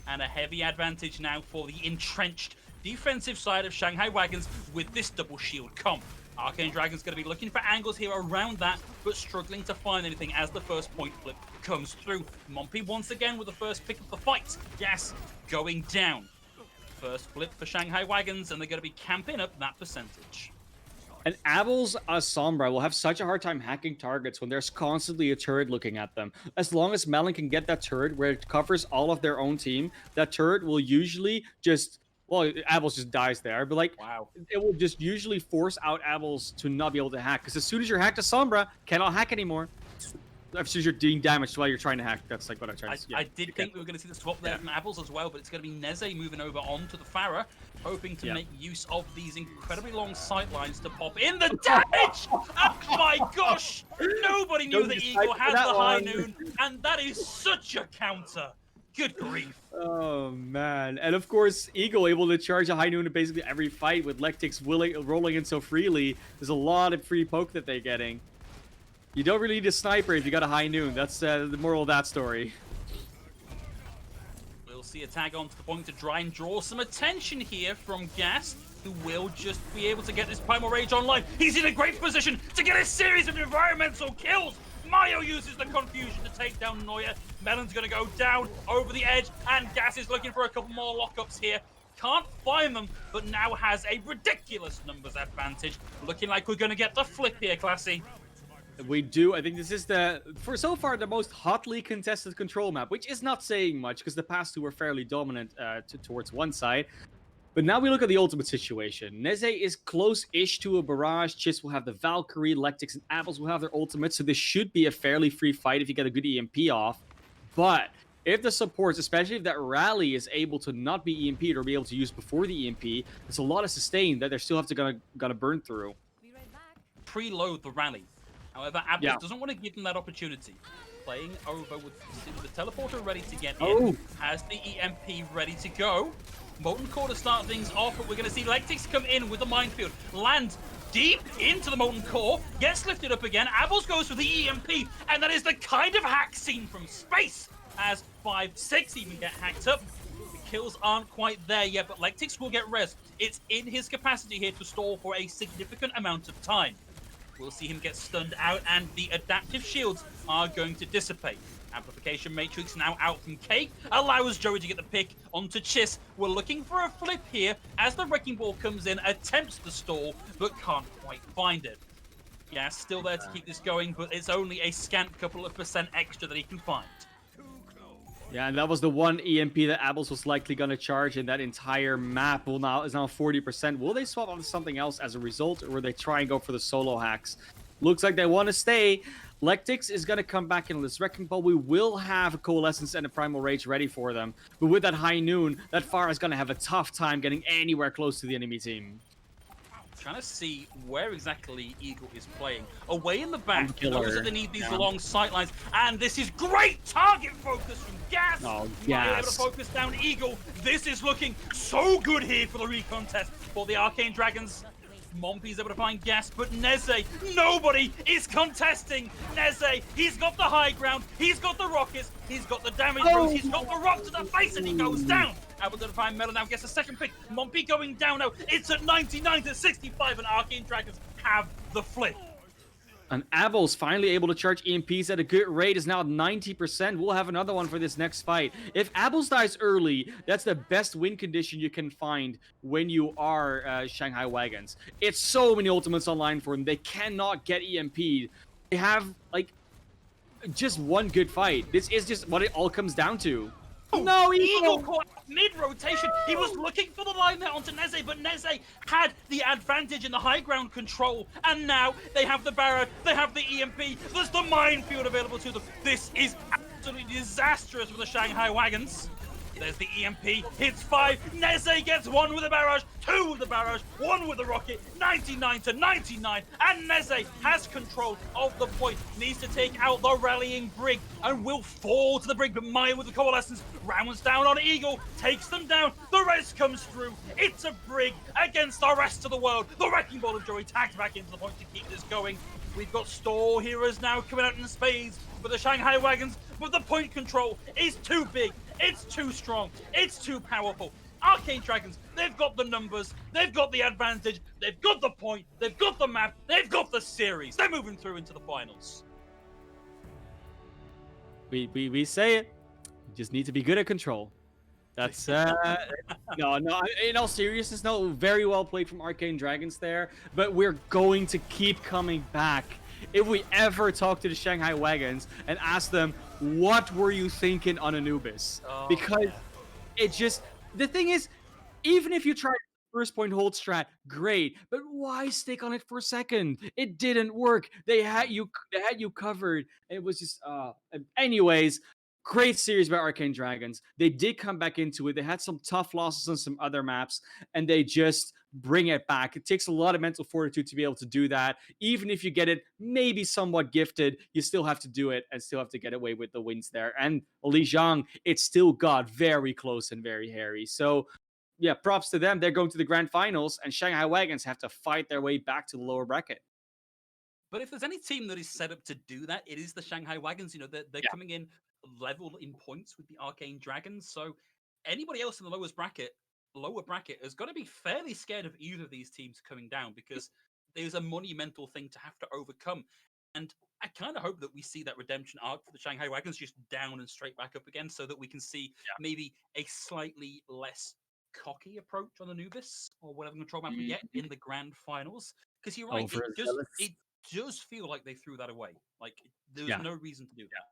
A: and a heavy advantage now for the entrenched defensive side of Shanghai Wagons with this double shield comp. Arcane Dragon's going to be looking for angles here around that, but struggling to find anything as the first point flip comes through. Mompy once again with the first pick of the fight. Gas going down. First flip for Shanghai Wagons, and they're going to be camping up that percentage.
B: And Abel's Sombra will have such a hard time hacking targets when there's constantly a turret looking at them. As long as Melon can get that turret where it covers all of their own team, that turret will usually just... Well, Abels just dies there, but like, it will just usually force out Abels to not be able to hack. Because as soon as you're hacked to Sombra, cannot hack anymore. As soon as you're doing damage while you're trying to hack, that's like what I'm trying to say.
A: I did think we were going to see the swap there from Abels as well, but it's going to be Neze moving over onto the Pharah, hoping to make use of these incredibly long sight lines to pop in the damage! Oh my gosh! Nobody knew that Eagle had the high noon, and that is such a counter. Good grief.
B: Oh, man. And of course, Eagle able to charge a high noon in basically every fight with Lectix rolling in so freely. There's a lot of free poke that they're getting. You don't really need a sniper if you got a high noon. That's the moral of that story.
A: We'll see a tag onto the point to try and draw some attention here from Gas, who will just be able to get this Primal Rage online. He's in a great position to get a series of environmental kills. Mayo uses the confusion to take down Neuer. Melon's going to go down over the edge, and Gas is looking for a couple more lockups here. Can't find them, but now has a ridiculous numbers advantage. Looking like we're going to get the flip here, Classy.
B: We do. I think this is for so far, the most hotly contested control map, which is not saying much because the past two were fairly dominant towards one side. But now we look at the ultimate situation. Neze is close-ish to a barrage. Chiss will have the Valkyrie, Lectix and Apples will have their ultimates, so this should be a fairly free fight if you get a good EMP off. But if the supports, especially if that rally is able to not be EMP'd or be able to use before the EMP, there's a lot of sustain that they still have to gonna burn through.
A: Preload the rally. However, Apples doesn't want to give them that opportunity. Playing over with the teleporter ready to get in, has the EMP ready to go. Molten Core to start things off, but we're going to see Lectix come in with the minefield, land deep into the Molten Core, gets lifted up again. Apples goes for the EMP, and that is the kind of hack seen from space, as 5-6 even get hacked up. The kills aren't quite there yet, but Lectix will get res. It's in his capacity here to stall for a significant amount of time. We'll see him get stunned out, and the adaptive shields are going to dissipate. Amplification Matrix now out from Cake, allows Joey to get the pick onto Chiss. We're looking for a flip here as the Wrecking Ball comes in, attempts to stall, but can't quite find it. Yeah, still there to keep this going, but it's only a scant couple of % extra that he can find.
B: Yeah, and that was the one EMP that Apples was likely going to charge, and that entire map is now 40%. Will they swap onto something else as a result, or will they try and go for the solo hacks? Looks like they want to stay. Lectix is going to come back in this Wrecking Ball. We will have a Coalescence and a Primal Rage ready for them. But with that high noon, that Pharah is going to have a tough time getting anywhere close to the enemy team.
A: Trying to see where exactly Eagle is playing. Away in the back, knows that they need these long sight lines, and this is great target focus from Gas.
B: Oh,
A: Gas. Able to focus down Eagle. This is looking so good here for the recontest for the Arcane Dragons. Mompy's able to find Gas, but Neze, nobody is contesting Neze. He's got the high ground, he's got the rockets, he's got the damage boost, he's got the rock to the face, and he goes down. Able to find Melon now, gets a second pick. Mompy going down now. It's at 99 to 65, and Arcane Dragons have the flip.
B: And Abel's finally able to charge EMPs at a good rate, is now at 90%. We'll have another one for this next fight. If Abel's dies early, that's the best win condition you can find when you are Shanghai Wagons. It's so many ultimates online for them. They cannot get EMP'd. They have, like, just one good fight. This is just what it all comes down to. No,
A: Eagle caught mid-rotation. He was looking for the line there onto Neze, but Neze had the advantage in the high ground control, and now they have the Barrow, they have the EMP, there's the minefield available to them. This is absolutely disastrous for the Shanghai Wagons. There's the EMP, hits 5, Neze gets 1 with a barrage, 2 with the barrage, 1 with the rocket, 99 to 99, and Neze has control of the point, needs to take out the rallying Brig, and will fall to the Brig, but Maya with the coalescence, rounds down on Eagle, takes them down, the res comes through, it's a Brig against the rest of the world, the Wrecking Ball of Joy tags back into the point to keep this going. We've got store heroes now coming out in spades for the Shanghai Wagons, but the point control is too big, it's too strong, it's too powerful. Arcane Dragons, they've got the numbers, they've got the advantage, they've got the point, they've got the map, they've got the series. They're moving through into the finals.
B: We say it. You just need to be good at control. That's no. In all seriousness, no. Very well played from Arcane Dragons there. But we're going to keep coming back. If we ever talk to the Shanghai Wagons and ask them, what were you thinking on Anubis? Because it just, the thing is, even if you try first point hold strat, great, but why stick on it for a second? It didn't work. They had you covered. It was just anyways, great series by Arcane Dragons. They did come back into it. They had some tough losses on some other maps, and they just bring it back. It takes a lot of mental fortitude to be able to do that. Even if you get it maybe somewhat gifted, you still have to do it and still have to get away with the wins there. And Li Zhang, it still got very close and very hairy. So yeah, props to them. They're going to the grand finals, and Shanghai Wagons have to fight their way back to the lower bracket.
A: But if there's any team that is set up to do that, it is the Shanghai Wagons. You know, they're coming in level in points with the Arcane Dragons. So anybody else in the lower bracket has got to be fairly scared of either of these teams coming down, because there's a monumental thing to have to overcome. And I kind of hope that we see that redemption arc for the Shanghai Wagons just down and straight back up again, so that we can see maybe a slightly less cocky approach on Anubis or whatever control map we get in the grand finals. Because you're right, it does feel like they threw that away. Like there's no reason to do that.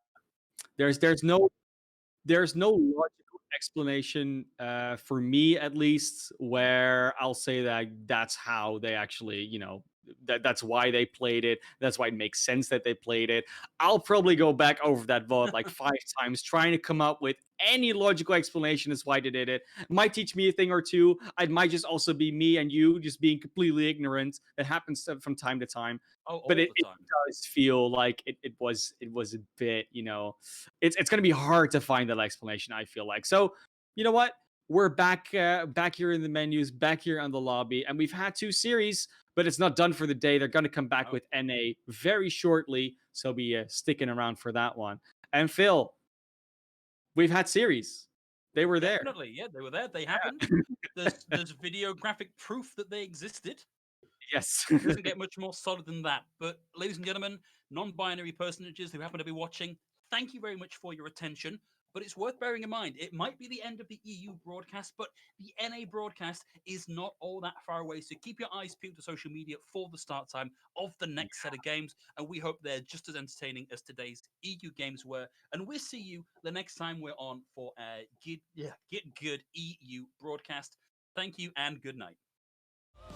B: There's no logical explanation for me, at least, where I'll say that that's how they actually, that's why they played it. That's why it makes sense that they played it. I'll probably go back over that VOD like 5 times, trying to come up with any logical explanation as why they did it. Might teach me a thing or two. It might just also be me and you just being completely ignorant. It happens from time to time. But it does feel like it was a bit, it's going to be hard to find that explanation, I feel like. So, you know what? We're back here in the menus, back here on the lobby, and we've had 2 series, but it's not done for the day. They're going to come back with NA very shortly, so be sticking around for that one. And Phil, we've had series. They were there.
A: Definitely, yeah, they were there. They happened. There's videographic proof that they existed.
B: Yes.
A: It doesn't get much more solid than that. But ladies and gentlemen, non-binary personages who happen to be watching, thank you very much for your attention. But it's worth bearing in mind, it might be the end of the EU broadcast, but the NA broadcast is not all that far away. So keep your eyes peeled to social media for the start time of the next set of games. And we hope they're just as entertaining as today's EU games were. And we'll see you the next time we're on for a GitGud EU broadcast. Thank you and good night.